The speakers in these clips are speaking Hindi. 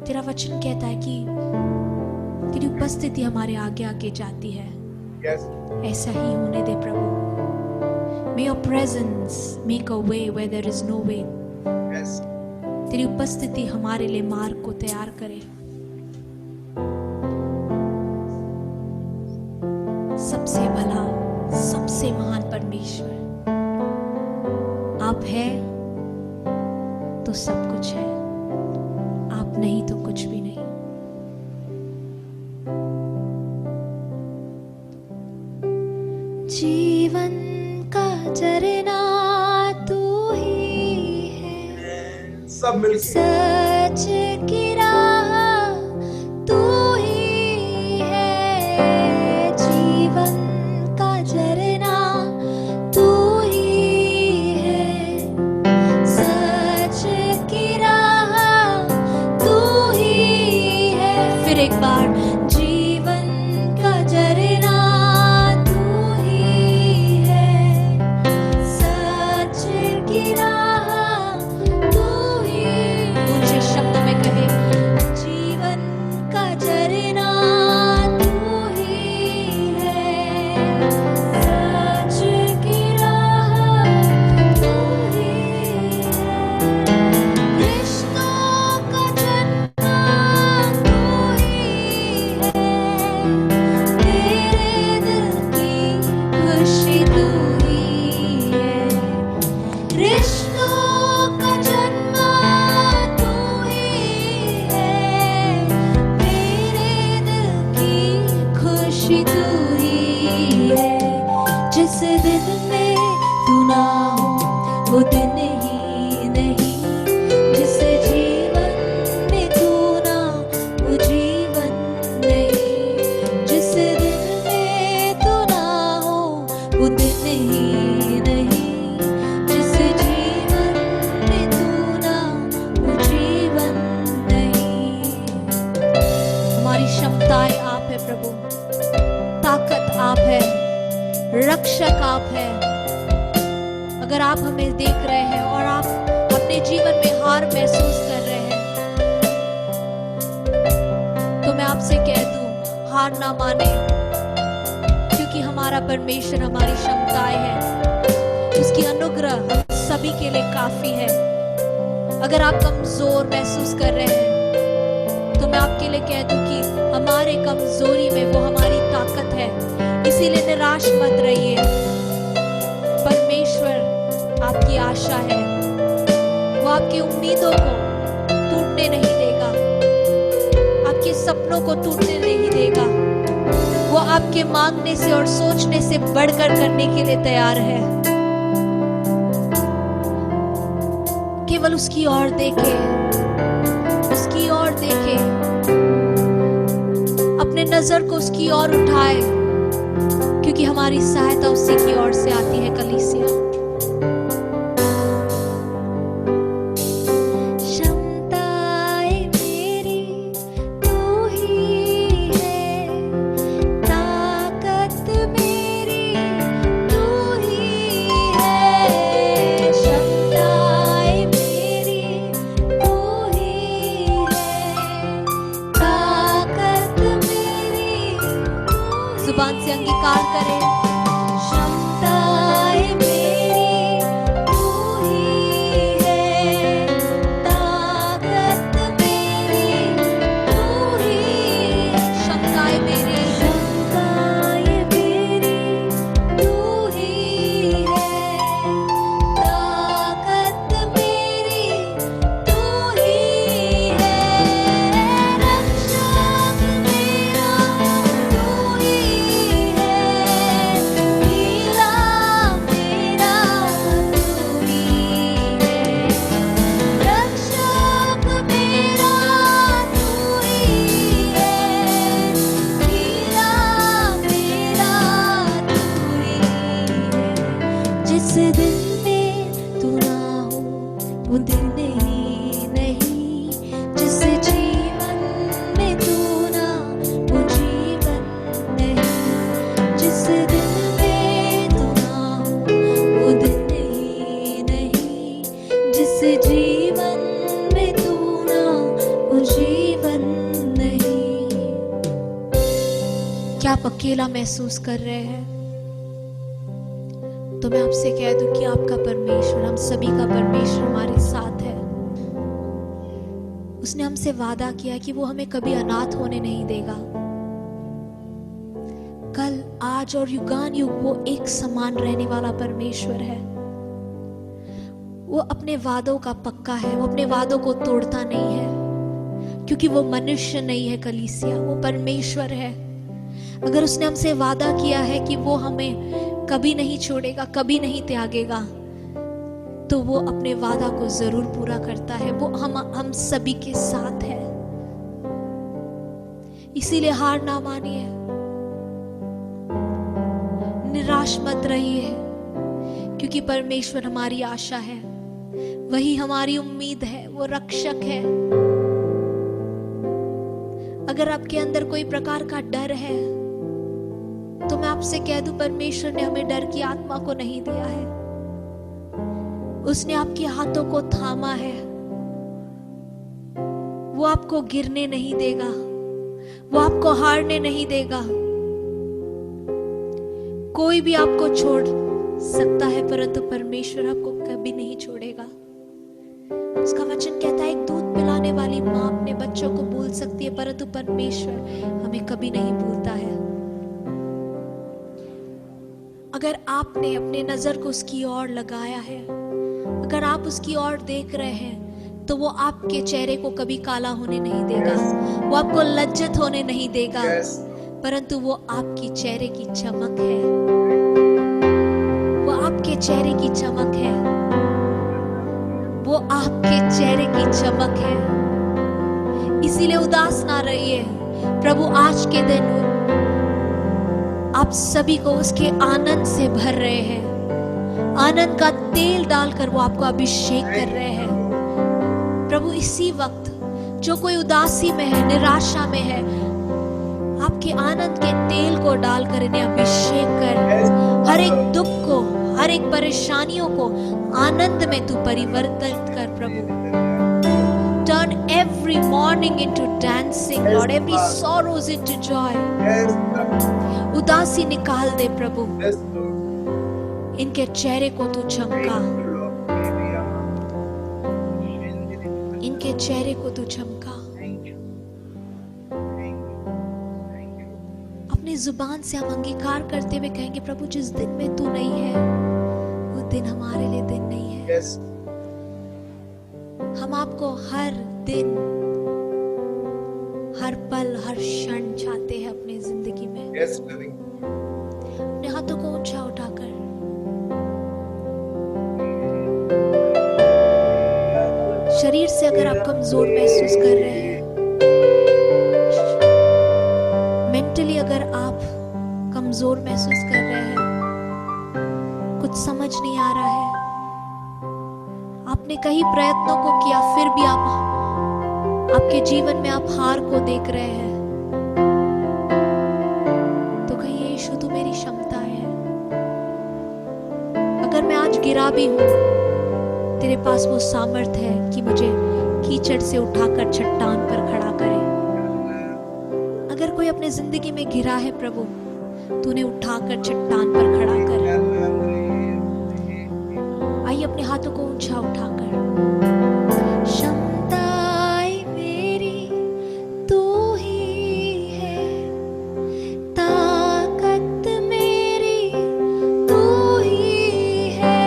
तेरा वचन कहता है कि तेरी उपस्थिति हमारे आगे आगे जाती है। Yes. ऐसा ही होने दे प्रभु। May your presence make a way where there is no way. Yes. तेरी उपस्थिति हमारे लिए मार्ग को तैयार करे। सबसे भला, सबसे महान परमेश्वर आप है तो सब कुछ है, आप नहीं तो कुछ भी नहीं। जीवन का झरना तू ही है, सब मिलके सच की राह तू ही है। जीवन का झरना तू ही है, सच की राह तू ही है। फिर एक बार, जीवन का झरना वो दिन ही नहीं, जिस जीवन में तू ना, वो जीवन नहीं। जिस दिन में तू ना हो, वो दिन ही नहीं। जिस जीवन में तू ना, वो जीवन नहीं। हमारी क्षमताएं आप है प्रभु, ताकत आप है, रक्षक आप है। अगर आप हमें देख रहे हैं और आप अपने जीवन में हार महसूस कर रहे हैं, तो मैं आपसे कह दूं, हार ना माने, क्योंकि हमारा परमेश्वर हमारी क्षमताएं है, उसकी अनुग्रह हम सभी के लिए काफी है। अगर आप कमजोर महसूस कर रहे हैं, तो मैं आपके लिए कह दूं कि हमारे कमजोरी में वो हमारी ताकत है, इसीलिए निराश मत रहिए। परमेश्वर आपकी आशा है, वो आपकी उम्मीदों को टूटने नहीं देगा, आपके सपनों को टूटने नहीं देगा। वो आपके मांगने से और सोचने से बढ़कर करने के लिए तैयार है। केवल उसकी ओर देखे, उसकी ओर देखे, अपने नजर को उसकी ओर उठाए, क्योंकि हमारी सहायता उसी की ओर से आती है। कलीसिया, जुबान से अंगीकार करें, क्षमताएं मेरी तू ही है, ताकत मेरी तू ही। क्षमताएं मेरी तू ही है, ताकत मेरी तू ही है। रक्षक मेरा तू ही है, हीला मेरा तू ही है। रक्षक मेरा तू ही है, हीला मेरा तू ही है। जिस दिन में तू ना हो, वो दिन ही नहीं। जिस जीवन में तू ना, वो जीवन नहीं। जिस दिन में तू ना हो, वो दिन ही नहीं। जिस जीवन में तू ना, वो जीवन नहीं। क्या आप अकेला महसूस कर रहे हैं? तो मैं आपसे कह दूं कि आपका परमेश्वर, हम सभी का परमेश्वर हमारे साथ है। उसने हमसे वादा किया कि वो हमें कभी अनाथ होने नहीं देगा। कल, आज और युगान युग वो एक समान रहने वाला परमेश्वर है। वो अपने वादों का पक्का है, वो अपने वादों को तोड़ता नहीं है, क्योंकि वो मनुष्य नहीं है कलीसिया, वो परमेश्वर है। अगर उसने हमसे वादा किया है कि वो हमें कभी नहीं छोड़ेगा, कभी नहीं त्यागेगा, तो वो अपने वादा को जरूर पूरा करता है। वो हम सभी के साथ है। इसीलिए हार ना मानिए, निराश मत रहिए, क्योंकि परमेश्वर हमारी आशा है, वही हमारी उम्मीद है, वो रक्षक है। अगर आपके अंदर कोई प्रकार का डर है, तो मैं आपसे कह दूं, परमेश्वर ने हमें डर की आत्मा को नहीं दिया है। उसने आपके हाथों को थामा है, वो आपको गिरने नहीं देगा, वो आपको हारने नहीं देगा। कोई भी आपको छोड़ सकता है, परंतु परमेश्वर आपको कभी नहीं छोड़ेगा। उसका वचन कहता है, एक दूध पिलाने वाली माँ अपने बच्चों को भूल सकती है, परंतु परमेश्वर हमें कभी नहीं भूलता है। अगर आपने अपने नजर को उसकी ओर लगाया है, अगर आप उसकी ओर देख रहे हैं, तो वो आपके चेहरे को कभी काला होने नहीं देगा, वो आपको लज्जित होने नहीं देगा, परंतु वो आपकी चेहरे की चमक है, वो आपके चेहरे की चमक है, वो आपके चेहरे की चमक है। इसीलिए उदास ना रहिए। प्रभु आज के दिन आप सभी को उसके आनंद से भर रहे हैं। आनंद का तेल डालकर वो आपको अभिषेक कर रहे हैं। प्रभु इसी वक्त जो कोई उदासी में है, निराशा में है, आपके आनंद के तेल को डालकर इन्हें अभिषेक कर, हर एक दुख को, हर एक परेशानियों को आनंद में तू परिवर्तित कर। प्रभु turn every morning into dancing, Lord, every sorrows into joy. उदासी निकाल दे प्रभु, इनके चेहरे को तू चमका, इनके चेहरे को तू चमका। अपनी जुबान से हम अंगीकार करते हुए कहेंगे, प्रभु जिस दिन में तू नहीं है, वो दिन हमारे लिए दिन नहीं है। हम आपको हर दिन, हर पल, हर क्षण चाहते हैं अपनी जिंदगी में। अपने हाथों को ऊंचा उठाकर शरीर से अगर आप कमजोर महसूस कर रहे हैं, मेंटली अगर आप कमजोर महसूस कर रहे हैं, कुछ समझ नहीं आ रहा है, आपने कई प्रयत्नों को किया, फिर भी आपके जीवन में आप हार को देख रहे हैं, तो कहिए, यीशु तू मेरी क्षमता है। अगर मैं आज गिरा भी हूं, तेरे पास वो सामर्थ है कि मुझे कीचड़ से उठाकर चट्टान पर खड़ा करे। अगर कोई अपने जिंदगी में गिरा है, प्रभु तूने उठाकर चट्टान पर खड़ा कर। आइए अपने हाथों को ऊंचा उठाकर, क्षमताएं मेरी तू ही है, ताकत मेरी तू ही है,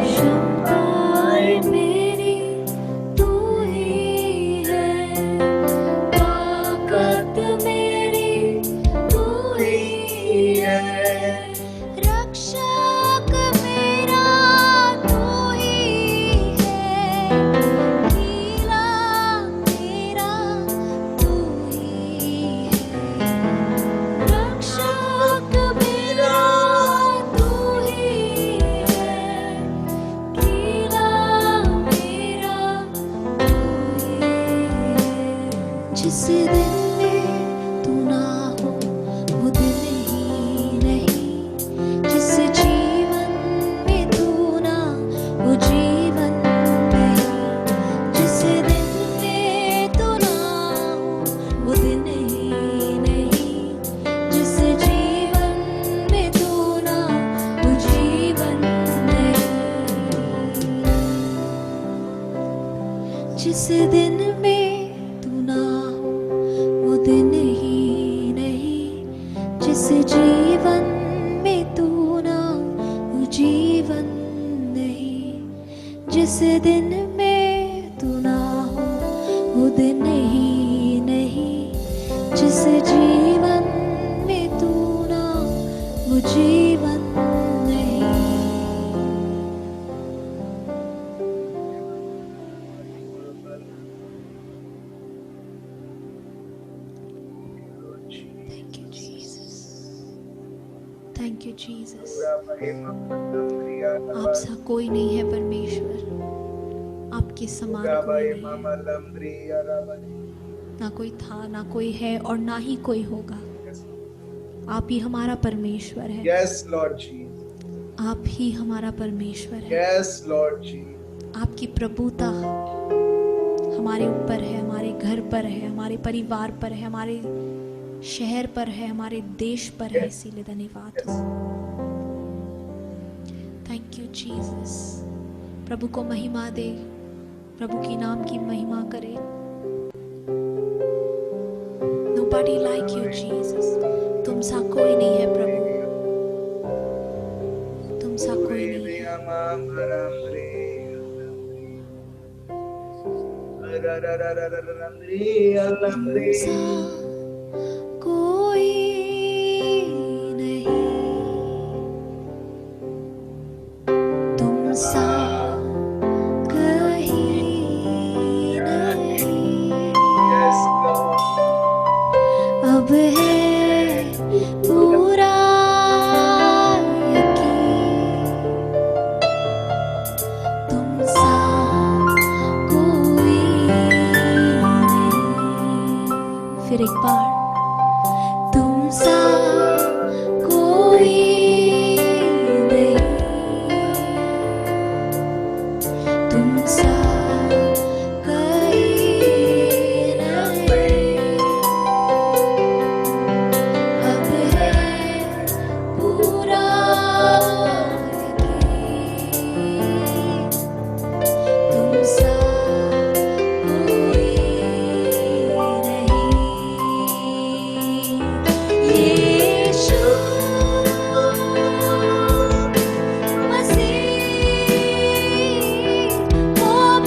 क्षमताएं मेरी तू ही है, ताकत मेरी तू ही है, रक्षक मेरा तू ही है, कीला मेरा तू ही है, रक्षक मेरा तू ही है, कीला मेरा तू ही है। जिस दिन में तू ना हो, वो दिन ही नहीं, जिस जीवन में तू ना, वो जीवन नहीं। जिस दिन में तू ना हो वो दिन ही नहीं, जिस जीवन में तू ना हो वो जीवन नहीं, जिस दिन में तू ना हो वो दिन ही नहीं, जिस जीवन में तू ना हो वो जीवन थैंक यू जीसस। आप सा कोई नहीं है परमेश्वर, आपके समान कोई नहीं है। ना कोई था, ना कोई है और ना ही कोई होगा। आप ही हमारा परमेश्वर है। यस लॉर्ड जी, आप ही हमारा परमेश्वर है। यस लॉर्ड जी, आपकी प्रभुता हमारे ऊपर है, हमारे घर पर है, हमारे परिवार पर है, हमारे शहर पर है, हमारे देश पर है। इसीलिए धन्यवाद हो। Thank you Jesus. प्रभु को महिमा दे, प्रभु की नाम की महिमा करे। Nobody like you Jesus। तुम सा कोई नहीं है प्रभु, तुम सा कोई नहीं है। तुम सा कोई नहीं, तुम सा कहीं नहीं। अब है पूरा यकीन, तुम सा कोई नहीं। फिर एक बार, तुम सा कोई नहीं, तुम सा कहीं नहीं। अब है पूरा यकीन, तुम सा कोई नहीं। यीशु मसीह, ओ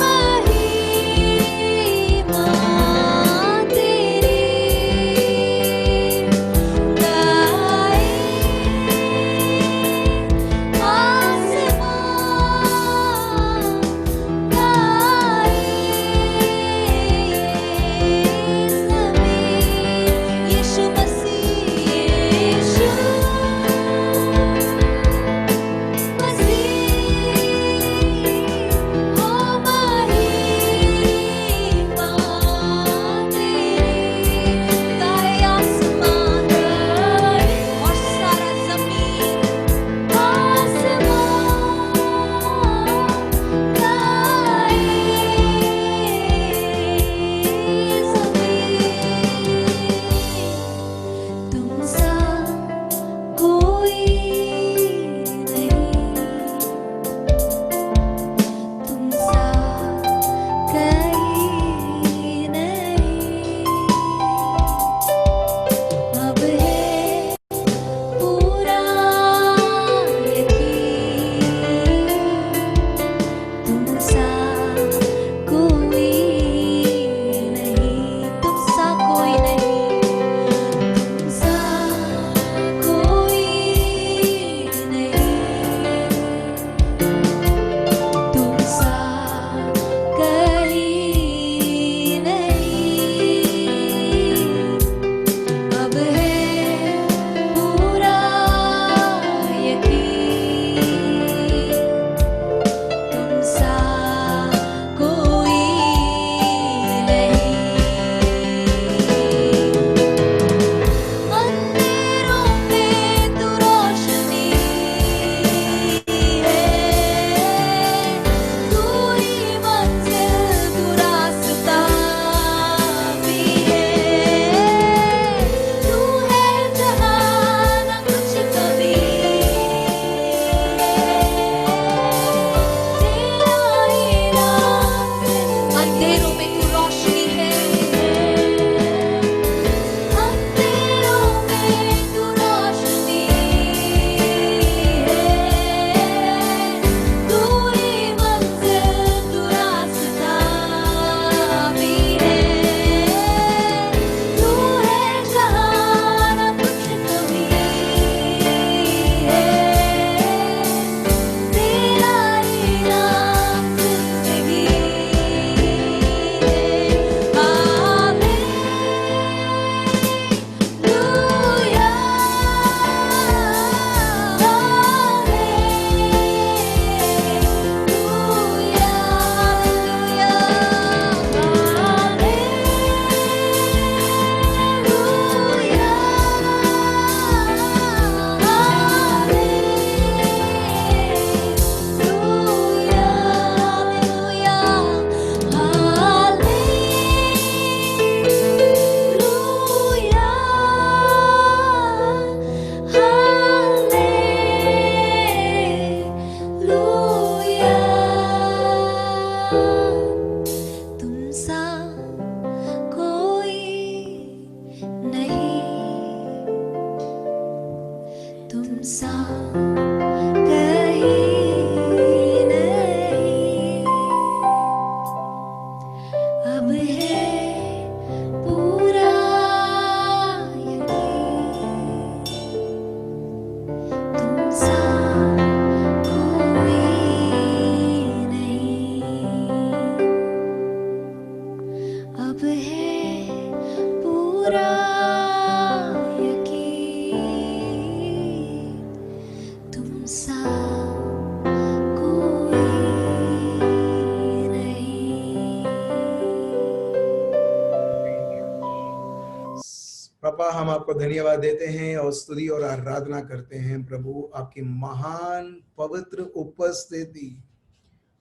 हम आपको धन्यवाद देते हैं और स्तुति और आराधना करते हैं प्रभु, आपकी महान पवित्र उपस्थिति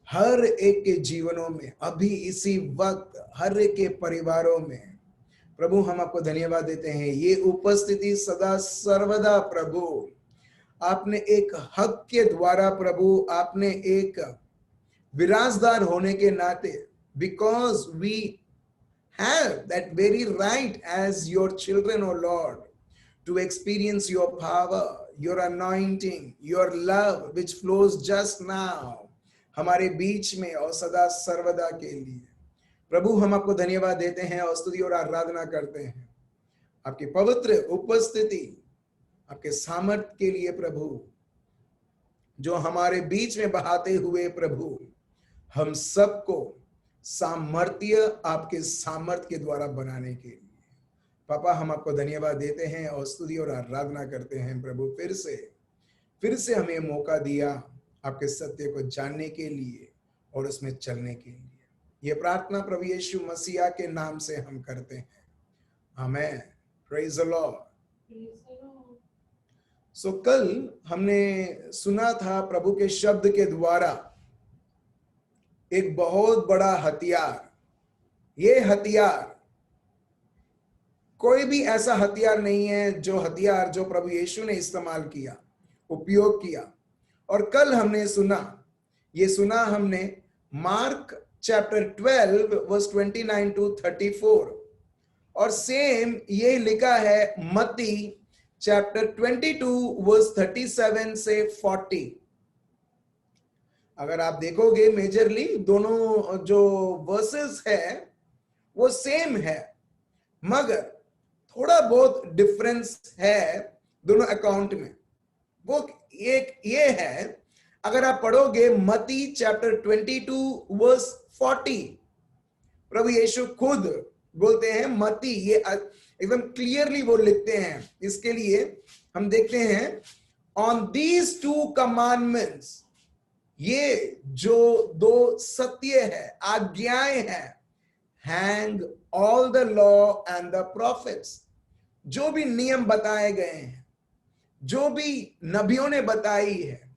हर एक के जीवनों में अभी इसी वक्त हर एक के परिवारों में प्रभु हम आपको धन्यवाद देते हैं। ये उपस्थिति सदा सर्वदा प्रभु आपने एक हक के द्वारा प्रभु आपने एक विरासदार होने के नाते, because we have that very right as your children, O Lord, to experience your power, your anointing, your love which flows just now हमारे बीच में और सदा सर्वदा के लिए। प्रभु हम आपको धन्यवाद देते हैं और स्तुति और आराधना करते हैं आपकी पवित्र उपस्थिति, आपके सामर्थ्य के लिए प्रभु, जो हमारे बीच में बहाते हुए प्रभु हम सबको सामर्थ्य आपके सामर्थ्य के द्वारा बनाने के लिए। पापा हम आपको धन्यवाद देते हैं और स्तुति और आराधना करते हैं प्रभु, फिर से हमें मौका दिया आपके सत्य को जानने के लिए और उसमें चलने के लिए। ये प्रार्थना प्रभु यीशु मसीहा के नाम से हम करते हैं, amen. Praise the Lord. So कल हमने सुना था प्रभु के शब्द के द्वारा एक बहुत बड़ा हथियार, ये हथियार कोई भी ऐसा हथियार नहीं है जो हथियार जो प्रभु यीशु ने इस्तेमाल किया, उपयोग किया। और कल हमने सुना हमने मार्क चैप्टर 12 वर्स 29 to 34, और सेम ये लिखा है मत्ती चैप्टर 22 वर्स 37 से 40। अगर आप देखोगे मेजरली दोनों जो वर्सेस है वो सेम है, मगर थोड़ा बहुत डिफरेंस है दोनों अकाउंट में। वो एक ये है, अगर आप पढ़ोगे मत्ती चैप्टर 22 वर्स 40, प्रभु यीशु खुद बोलते हैं, मत्ती ये एकदम क्लियरली वो लिखते हैं। इसके लिए हम देखते हैं, ऑन दीज टू कमांडमेंट्स, ये जो दो सत्य है, आज्ञाएं हैं, hang all the law and the profits, जो भी नियम बताए गए हैं, जो भी नबियों ने बताई है,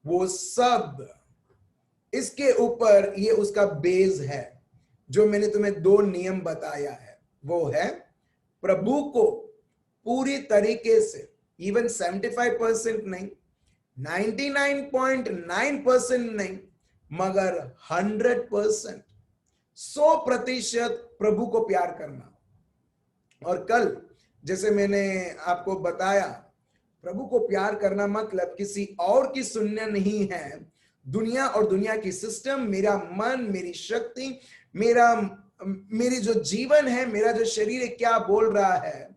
वो सब इसके ऊपर ये उसका बेस है। जो मैंने तुम्हें दो नियम बताया है वो है प्रभु को पूरी तरीके से, इवन 75% नहीं, 99.9% नहीं, मगर 100%, 100% प्रभु को प्यार करना। और कल जैसे मैंने आपको बताया, प्रभु को प्यार करना मतलब किसी और की सुनना नहीं है, दुनिया और दुनिया की सिस्टम, मेरा मन, मेरी शक्ति, मेरी जो जीवन है, मेरा जो शरीर है, क्या बोल रहा है।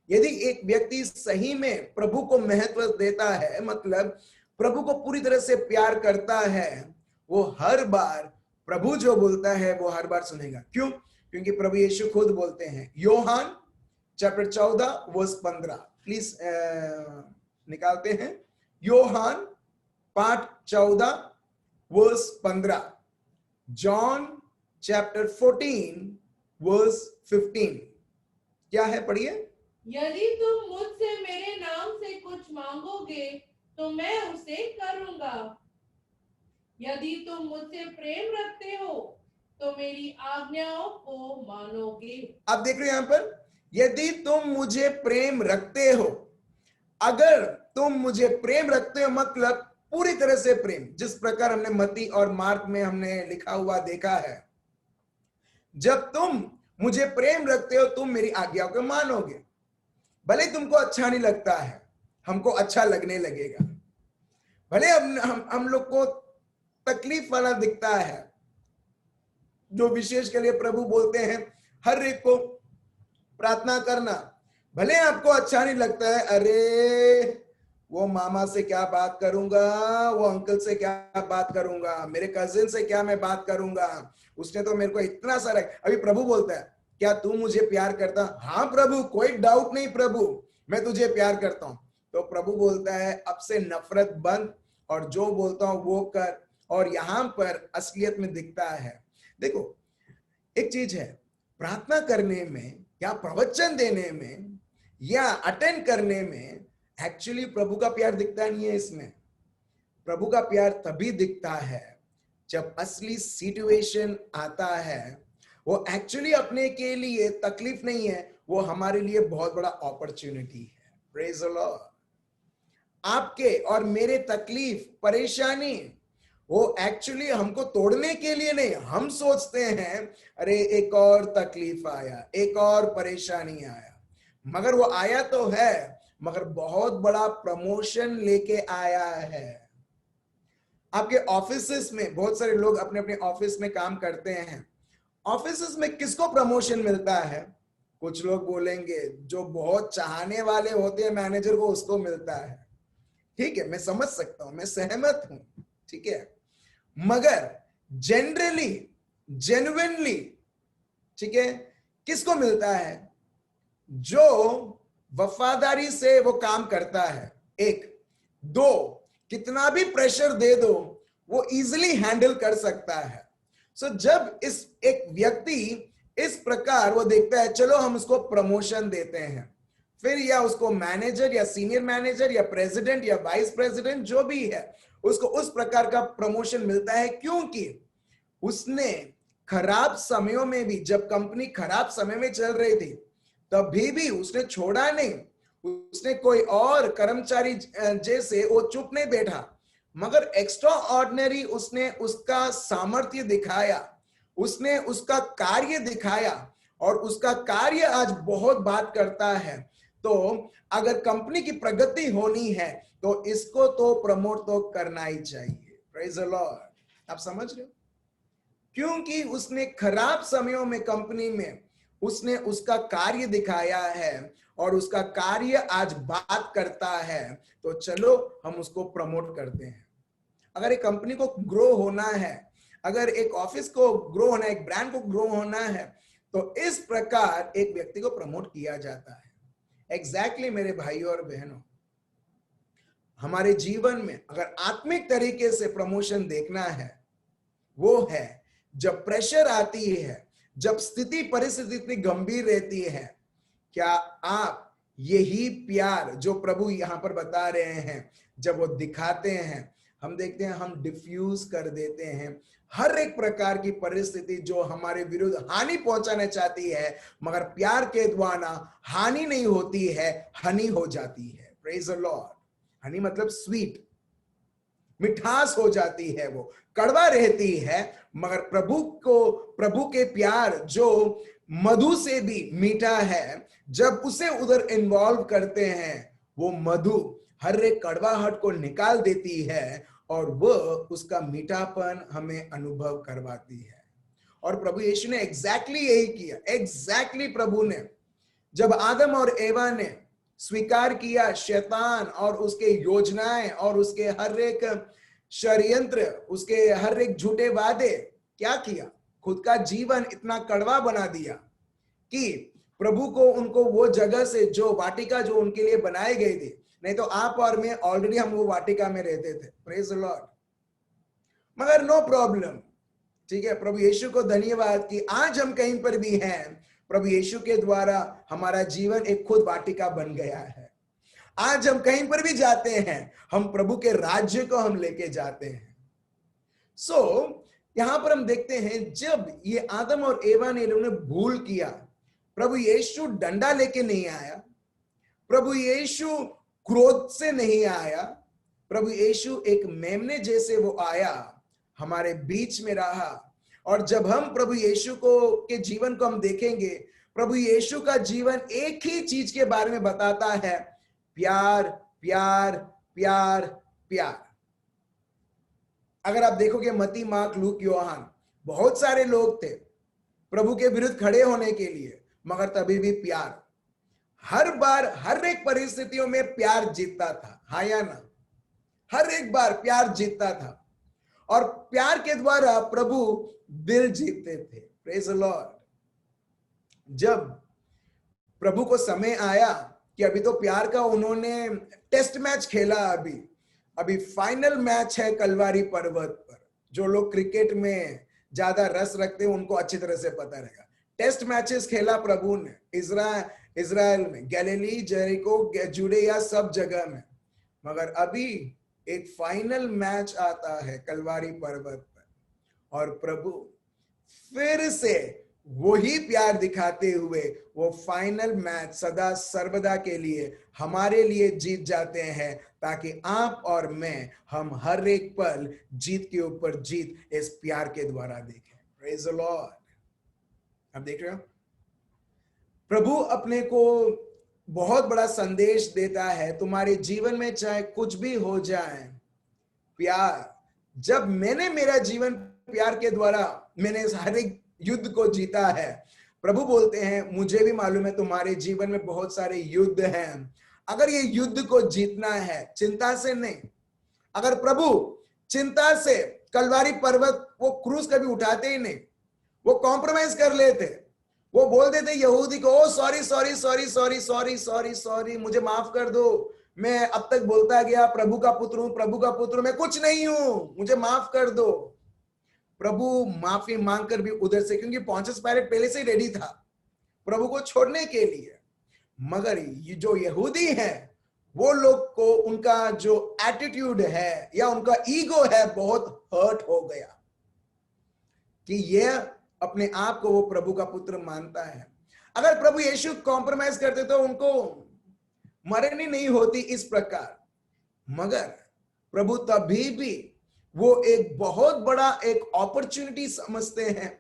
यदि एक व्यक्ति सही में प्रभु को महत्व देता है, मतलब प्रभु को पूरी तरह से प्यार करता है, वो हर बार प्रभु जो बोलता है वो हर बार सुनेगा। क्यों? क्योंकि प्रभु यीशु खुद बोलते हैं, योहान चैप्टर 14 वर्स 15, प्लीज निकालते हैं, योहान पाठ 14 वर्स 15, जॉन चैप्टर 14 वर्स 15। क्या है, पढ़िए। यदि तुम मुझसे मेरे नाम से कुछ मांगोगे तो मैं उसे करूंगा। यदि तुम मुझसे प्रेम रखते हो तो मेरी आज्ञाओं को मानोगे। आप देख रहे हो यहां पर, यदि तुम मुझे प्रेम रखते हो, अगर तुम मुझे प्रेम रखते हो मतलब पूरी तरह से प्रेम, जिस प्रकार हमने मत्ती और मार्क में हमने लिखा हुआ देखा है, जब तुम मुझे प्रेम रखते हो तुम मेरी आज्ञाओं को मानोगे। भले तुमको अच्छा नहीं लगता है, हमको अच्छा लगने लगेगा। भले हम लोग को तकलीफ वाला दिखता है, जो विशेष के लिए प्रभु बोलते हैं हर एक को प्रार्थना करना। भले आपको अच्छा नहीं लगता है, अरे वो मामा से क्या बात करूंगा, वो अंकल से क्या बात करूंगा, मेरे कजिन से क्या मैं बात करूंगा, उसने तो मेरे को इतना सारा। अभी प्रभु बोलता है, क्या तू मुझे प्यार करता? हाँ प्रभु, कोई डाउट नहीं प्रभु, मैं तुझे प्यार करता हूं। तो प्रभु बोलता है, अब से नफरत बंद और जो बोलता हूं वो कर। और यहां पर असलियत में दिखता है। देखो, एक चीज है, प्रार्थना करने में या प्रवचन देने में या अटेंड करने में एक्चुअली प्रभु का प्यार दिखता नहीं है। इसमें प्रभु का प्यार तभी दिखता है जब असली सिचुएशन आता है। वो एक्चुअली अपने के लिए तकलीफ नहीं है, वो हमारे लिए बहुत बड़ा अपॉर्चुनिटी है। Praise the Lord. आपके और मेरे तकलीफ परेशानी वो एक्चुअली हमको तोड़ने के लिए नहीं। हम सोचते हैं अरे एक और तकलीफ आया, एक और परेशानी आया, मगर वो आया तो है, मगर बहुत बड़ा प्रमोशन लेके आया है। आपके ऑफिसेस में बहुत सारे लोग अपने अपने ऑफिस में काम करते हैं। ऑफिसेस में किसको प्रमोशन मिलता है? कुछ लोग बोलेंगे जो बहुत चाहने वाले होते हैं मैनेजर को, उसको मिलता है। ठीक है, मैं समझ सकता हूं, मैं सहमत हूं, ठीक है। मगर जनरली जेन्युइनली, ठीक है, किसको मिलता है? जो वफादारी से वो काम करता है। एक, दो, कितना भी प्रेशर दे दो वो इजीली हैंडल कर सकता है। सो जब इस एक व्यक्ति इस प्रकार वो देखता है, चलो हम उसको प्रमोशन देते हैं, फिर या उसको मैनेजर या सीनियर मैनेजर या प्रेसिडेंट या वाइस प्रेसिडेंट जो भी है, उसको उस प्रकार का प्रमोशन मिलता है, क्योंकि उसने खराब समयों में भी, जब कंपनी खराब समय में चल रही थी तभी भी उसने छोड़ा नहीं। उसने कोई और कर्मचारी जैसे वो चुप नहीं बैठा, मगर एक्स्ट्रा ऑर्डिनरी उसने उसका सामर्थ्य दिखाया, उसने उसका कार्य दिखाया, और उसका कार्य आज बहुत बात करता है। तो अगर कंपनी की प्रगति होनी है तो इसको तो प्रमोट तो करना ही चाहिए। Praise the Lord. आप समझ रहे हो? क्योंकि उसने खराब समयों में कंपनी में उसने उसका कार्य दिखाया है, और उसका कार्य आज बात करता है, तो चलो हम उसको प्रमोट करते हैं। अगर एक कंपनी को ग्रो होना है, अगर एक ऑफिस को ग्रो होना है, एक ब्रांड को ग्रो होना है, तो इस प्रकार एक व्यक्ति को प्रमोट किया जाता है। एग्जैक्टली मेरे भाइयों और बहनों, हमारे जीवन में अगर आत्मिक तरीके से प्रमोशन देखना है, वो है जब प्रेशर आती है, जब स्थिति परिस्थिति इतनी गंभीर रहती है। क्या आप यही प्यार जो प्रभु यहां पर बता रहे हैं, जब वो दिखाते हैं, हम देखते हैं हम डिफ्यूज कर देते हैं हर एक प्रकार की परिस्थिति जो हमारे विरुद्ध हानि पहुंचाना चाहती है, मगर प्यार के द्वारा हानि नहीं होती है, हनी हो जाती है। Praise the Lord. हनी मतलब स्वीट, मिठास हो जाती है, वो कड़वा रहती है, मगर प्रभु के प्यार जो मधु से भी मीठा है, जब उसे उधर इन्वॉल्व करते हैं, वो मधु हर एक कड़वाहट को निकाल देती है, और वो उसका मीठापन हमें अनुभव करवाती है। और प्रभु यीशु ने एग्जैक्टली यही किया। एग्जैक्टली प्रभु ने, जब आदम और एवा ने स्वीकार किया शैतान और उसके योजनाएं और उसके हर एक षड्यंत्र, उसके हर एक झूठे वादे, क्या किया? खुद का जीवन इतना कड़वा बना दिया कि प्रभु को उनको वो जगह से, जो वाटिका जो उनके लिए बनाई गई थी, नहीं तो आप और मैं ऑलरेडी हम वो वाटिका में रहते थे। Praise the Lord. मगर नो प्रॉब्लम, ठीक है, प्रभु यीशु को धन्यवाद कि आज हम कहीं पर भी हैं, प्रभु यीशु के द्वारा हमारा जीवन एक खुद वाटिका बन गया है। आज हम कहीं पर भी जाते हैं, हम प्रभु के राज्य को हम लेके जाते हैं। सो यहां पर हम देखते हैं, जब ये आदम और एवा ने इन्होंने भूल किया, प्रभु यीशु डंडा लेके नहीं आया, प्रभु यीशु क्रोध से नहीं आया, प्रभु यीशु एक मेमने जैसे वो आया, हमारे बीच में रहा। और जब हम प्रभु यीशु को के जीवन को हम देखेंगे, प्रभु यीशु का जीवन एक ही चीज के बारे में बताता है, प्यार प्यार प्यार प्यार। अगर आप देखोगे मत्ती, मार्क, लूक, योहान, बहुत सारे लोग थे प्रभु के विरुद्ध खड़े होने के लिए, मगर तभी भी प्यार, हर बार हर एक परिस्थितियों में प्यार जीतता था। हाँ या ना? हर एक बार प्यार जीतता था, और प्यार के द्वारा प्रभु दिल जीतते थे। Praise the Lord. जब प्रभु को समय आया कि अभी तो प्यार का उन्होंने टेस्ट मैच खेला, अभी फाइनल मैच है कलवारी पर्वत पर। जो लोग क्रिकेट में ज्यादा रस रखते हैं उनको अच्छी तरह से पता रहेगा, टेस्ट मैचेस खेला प्रभु ने इज़राइल में, गैलीली, जेरिको, जुडेया, सब जगह में, मगर अभी एक फाइनल मैच आता है कलवारी पर्वत पर और प्रभु फिर से वही प्यार दिखाते हुए वो फाइनल मैच सदा सर्वदा के लिए हमारे लिए जीत जाते हैं, ताकि आप और मैं हम हर एक पल जीत के ऊपर जीत इस प्यार के द्वारा देखें। Praise the Lord. आप देख रहे हो, प्रभु अपने को बहुत बड़ा संदेश देता है, तुम्हारे जीवन में चाहे कुछ भी हो जाए, प्यार। जब मैंने मेरा जीवन प्यार के द्वारा मैंने हर एक युद्ध को जीता है, प्रभु बोलते हैं मुझे भी मालूम है तुम्हारे जीवन में बहुत सारे युद्ध हैं, अगर ये युद्ध को जीतना है चिंता से नहीं। अगर प्रभु चिंता से कलवारी पर्वत वो क्रूस कभी उठाते ही नहीं, वो कॉम्प्रोमाइज कर लेते, वो बोल देते यहूदी को, oh sorry sorry sorry sorry sorry sorry sorry, मुझे माफ कर दो, मैं अब तक बोलता गया प्रभु का पुत्र हूं, प्रभु का पुत्र, मैं कुछ नहीं हूं, मुझे माफ कर दो। प्रभु माफी मांगकर भी उधर से, क्योंकि पोंटियस पायलट पहले से ही रेडी था प्रभु को छोड़ने के लिए, मगर ये जो यहूदी हैं वो लोग को उनका जो एटीट्यूड है या उनका ईगो है बहुत हर्ट हो गया कि ये अपने आप को वो प्रभु का पुत्र मानता है। अगर प्रभु यीशु कॉम्प्रोमाइज करते तो उनको मरनी नहीं होती इस प्रकार, मगर प्रभु तभी भी वो एक बहुत बड़ा एक अपॉर्चुनिटी समझते हैं,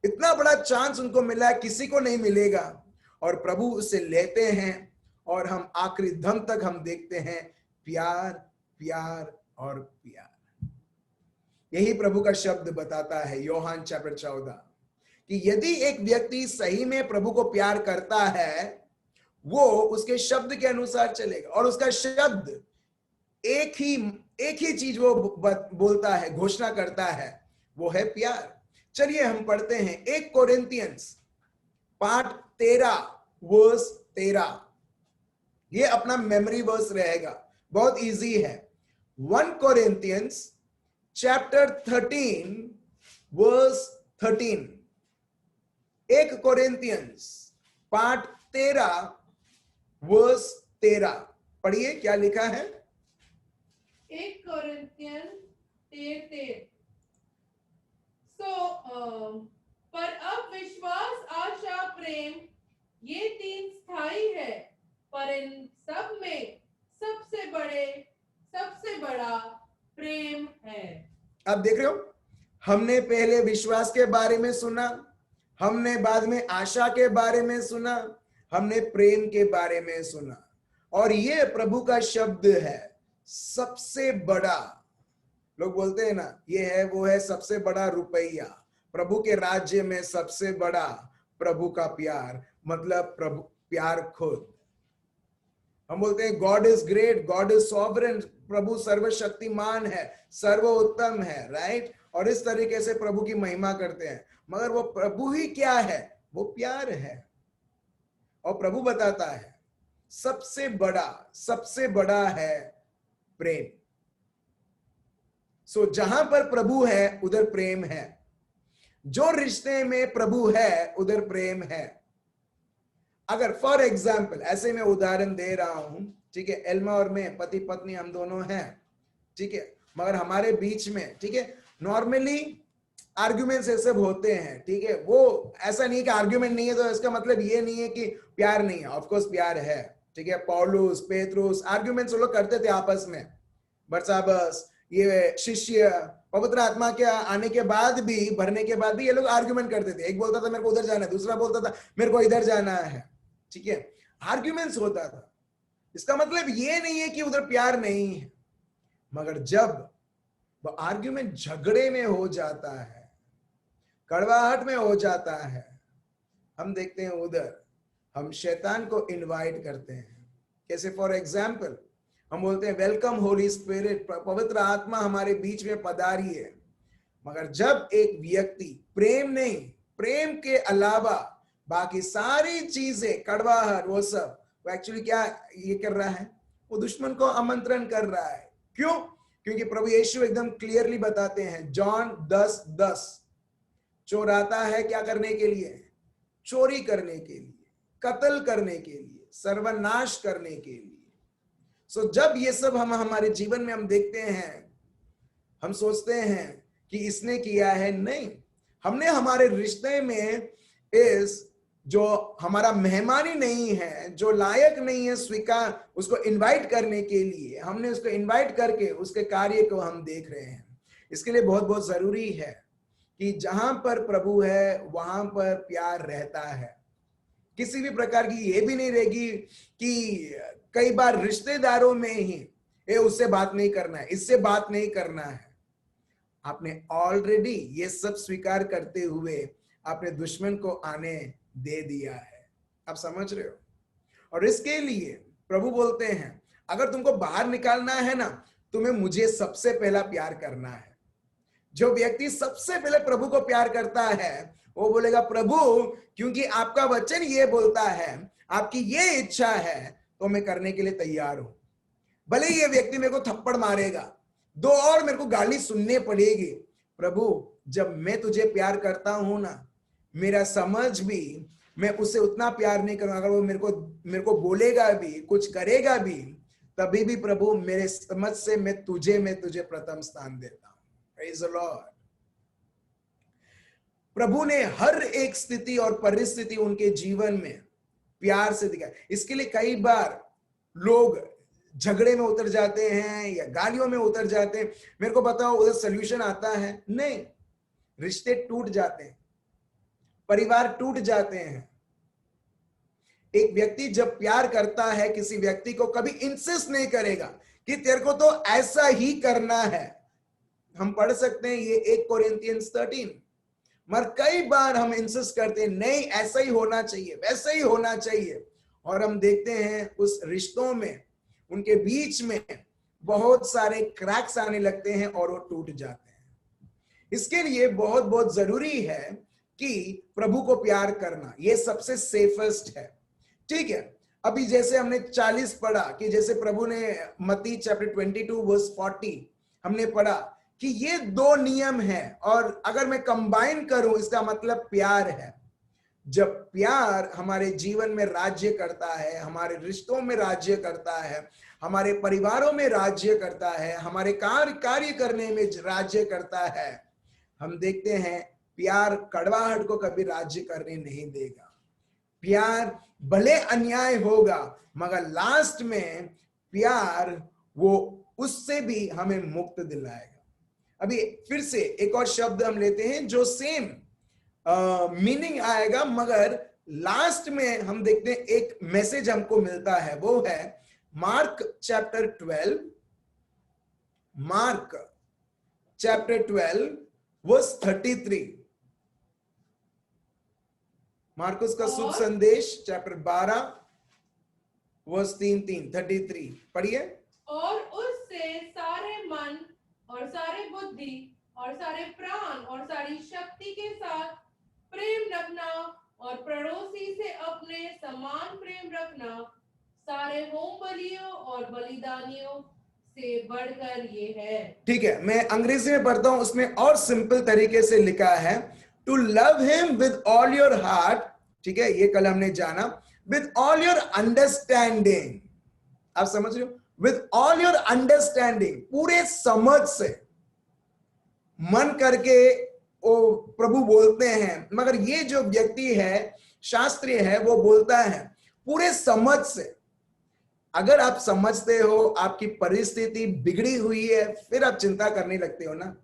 इतना बड़ा चांस उनको मिला है, किसी को नहीं मिलेगा, और प्रभु उसे लेते हैं और हम आखिरी दम तक हम देखते हैं प्यार प्यार और प्यार। यही प्रभु का शब्द बताता है यूहन्ना चैप्टर 14 कि यदि एक व्यक्ति सही में प्रभु को प्यार करता है, वो उसके शब्द के अनुसार चलेगा, और उसका शब्द एक ही चीज वो बोलता है, घोषणा करता है, वो है प्यार। चलिए हम पढ़ते हैं 1 कोरिन्थियंस पाठ 13 वर्स 13। ये अपना मेमोरी वर्स रहेगा, बहुत इजी है। 1 कोरिन्थियंस चैप्टर 13 वर्स 13। 1 कोरिन्थियंस पाठ 13 वर्स 13 पढ़िए, क्या लिखा है। 1 कोरिन्थियन 13। पर अब विश्वास, आशा, प्रेम ये 3 स्थायी है, पर इन सब में सबसे बड़ा प्रेम है। अब देख रहे हो, हमने पहले विश्वास के बारे में सुना, हमने बाद में आशा के बारे में सुना, हमने प्रेम के बारे में सुना, और ये प्रभु का शब्द है सबसे बड़ा। लोग बोलते हैं ना, ये है वो है सबसे बड़ा रुपया। प्रभु के राज्य में सबसे बड़ा प्रभु का प्यार, मतलब प्रभु प्यार खुद। हम बोलते हैं God is great, God is sovereign, प्रभु सर्वशक्तिमान है, सर्वोत्तम है, राइट, और इस तरीके से प्रभु की महिमा करते हैं, मगर वो प्रभु ही क्या है, वो प्यार है। और प्रभु बताता है सबसे बड़ा है प्रेम। सो जहां पर प्रभु है उधर प्रेम है, जो रिश्ते में प्रभु है उधर प्रेम है। अगर फॉर एग्जाम्पल, ऐसे मैं उदाहरण दे रहा हूं, ठीक है, एल्मा और मैं पति पत्नी हम दोनों हैं, ठीक है, मगर हमारे बीच में, ठीक है, नॉर्मली आर्ग्यूमेंट्स ऐसे होते हैं, ठीक है, वो ऐसा नहीं है कि आर्ग्यूमेंट नहीं है तो इसका मतलब ये नहीं है कि प्यार नहीं है, ऑफ कोर्स प्यार है, ठीक है। पौलुस, पेत्रुस आर्ग्यूमेंट्स वो लोग करते थे आपस में, बरसाबस, ये शिष्य पवित्र आत्मा के आने के बाद भी, भरने के बाद भी ये लोग आर्ग्यूमेंट करते थे। एक बोलता था मेरे को उधर जाना है, दूसरा बोलता था मेरे को इधर जाना है, ठीक है, आर्ग्यूमेंट्स होता था। इसका मतलब ये नहीं है कि उधर प्यार नहीं है, मगर जब वो आर्ग्यूमेंट झगड़े में हो जाता है, कड़वाहट में हो जाता है, हम देखते हैं उधर हम शैतान को इनवाइट करते हैं। कैसे? फॉर एग्जाम्पल हम बोलते हैं वेलकम होली स्पिरिट, पवित्र आत्मा हमारे बीच में पधारिए, मगर जब एक व्यक्ति प्रेम नहीं, प्रेम के अलावा बाकी सारी चीजें, कड़वाहट, वो सब, वो एक्चुअली क्या ये कर रहा है, वो दुश्मन को आमंत्रण कर रहा है। क्यों? क्योंकि प्रभु यीशु एकदम क्लियरली बताते हैं, जॉन 10:10, चोर आता है क्या करने के लिए? चोरी करने के लिए, कत्ल करने के लिए, सर्वनाश करने के लिए। सो जब ये सब हम हमारे जीवन में हम देखते हैं, हम सोचते हैं कि इसने किया है। नहीं, हमने हमारे रिश्ते में इस जो हमारा मेहमान ही नहीं है, जो लायक नहीं है स्वीकार उसको इनवाइट करने के लिए, हमने उसको इनवाइट करके उसके कार्य को हम देख रहे हैं। इसके लिए बहुत बहुत जरूरी है कि जहां पर प्रभु है वहां पर प्यार रहता है। किसी भी प्रकार की ये भी नहीं रहेगी कि कई बार रिश्तेदारों में ही ये उससे बात नहीं करना है, इससे बात नहीं करना है। आपने ऑलरेडी ये सब स्वीकार करते हुए आपने दुश्मन को आने दे दिया है। आप समझ रहे हो? और इसके लिए प्रभु बोलते हैं अगर तुमको बाहर निकालना है ना, तुम्हें मुझे सबसे पहला प्यार करना है। जो व्यक्ति सबसे पहले प्रभु को प्यार करता है वो बोलेगा प्रभु क्योंकि आपका वचन ये बोलता है, आपकी ये इच्छा है, तो मैं करने के लिए तैयार हूं। भले ये व्यक्ति मेरे को थप्पड़ मारेगा, दो और मेरे को गाली सुनने पड़ेगी, प्रभु जब मैं तुझे प्यार करता हूं ना, मेरा समझ भी मैं उससे उतना प्यार नहीं करूंगा। अगर वो मेरे को बोलेगा भी, कुछ करेगा भी, तभी भी प्रभु मेरे समझ से मैं तुझे प्रथम स्थान देता हूं। Praise the Lord। प्रभु ने हर एक स्थिति और परिस्थिति उनके जीवन में प्यार से दिखाया। इसके लिए कई बार लोग झगड़े में उतर जाते हैं या गालियों में उतर जाते हैं। मेरे को बताओ उधर सॉल्यूशन आता है? नहीं, रिश्ते टूट जाते हैं, परिवार टूट जाते हैं। एक व्यक्ति जब प्यार करता है किसी व्यक्ति को, कभी इंसिस्ट नहीं करेगा कि तेरे को तो ऐसा ही करना है। हम पढ़ सकते हैं ये 1 कोरिन्थियंस 13, मगर कई बार हम इंसिस्ट करते हैं नहीं ऐसा ही होना चाहिए, वैसा ही होना चाहिए, और हम देखते हैं उस रिश्तों में, उनके बीच में बहुत सारे क्रैक्स आने लगते हैं और वो टूट जाते हैं। इसके लिए बहुत बहुत जरूरी है कि प्रभु को प्यार करना, ये सबसे सेफेस्ट है। ठीक है, अभी जैसे हमने 40 पढ़ा कि जैसे प्रभु ने मत्ती चैप्टर 22 वर्स 40 हमने पढ़ा कि ये 2 नियम है, और अगर मैं कंबाइन करूं इसका मतलब प्यार है। जब प्यार हमारे जीवन में राज्य करता है, हमारे रिश्तों में राज्य करता है, हमारे परिवारों में राज्य करता है, हमारे कार्य करने में राज्य करता है, हम देखते हैं प्यार कड़वाहट को कभी राज्य करने नहीं देगा। प्यार भले अन्याय होगा मगर लास्ट में प्यार वो उससे भी हमें मुक्त दिलाएगा। अभी फिर से एक और शब्द हम लेते हैं जो सेम मीनिंग आएगा, मगर लास्ट में हम देखते हैं एक मैसेज हमको मिलता है, वो है मार्क चैप्टर 12 वर्स 33। मार्कुस का शुभ संदेश चैप्टर 12 वर्स 3 33 पढ़िए। और उससे सारे मन और सारे बुद्धि और सारे प्राण और सारी शक्ति के साथ प्रेम रखना और पड़ोसी से अपने समान प्रेम रखना सारे होम बलियों और बलिदानियों से बढ़कर ये है। ठीक है, मैं अंग्रेजी में पढ़ता हूं, उसमें और सिंपल तरीके से लिखा है to love him with all your heart. ठीक है, ये कल हमने जाना, विद ऑल योर अंडरस्टैंडिंग। आप समझ रहे हो? विद ऑल योर अंडरस्टैंडिंग, पूरे समझ से, मन करके वो प्रभु बोलते हैं, मगर ये जो व्यक्ति है शास्त्रीय है वो बोलता है पूरे समझ से। अगर आप समझते हो आपकी परिस्थिति बिगड़ी हुई है, फिर आप चिंता करने लगते हो ना।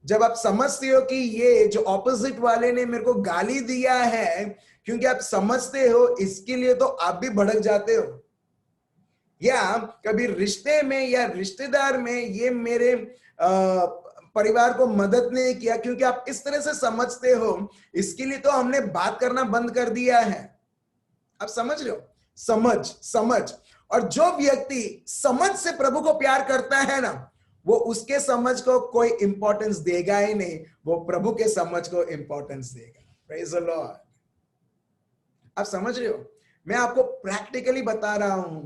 जब आप समझते हो कि ये जो ऑपोजिट वाले ने मेरे को गाली दिया है, क्योंकि आप समझते हो, इसके लिए तो आप भी भड़क जाते हो। या कभी रिश्ते में या रिश्तेदार में ये मेरे परिवार को मदद नहीं किया, क्योंकि आप इस तरह से समझते हो, इसके लिए तो हमने बात करना बंद कर दिया है। आप समझ रहे हो? समझ। और जो व्यक्ति समझ से प्रभु को प्यार करता है ना, वो उसके समझ को कोई इंपॉर्टेंस देगा ही नहीं, वो प्रभु के समझ को इंपॉर्टेंस देगा। Praise the Lord. आप समझ रहे हो? मैं आपको प्रैक्टिकली बता रहा हूं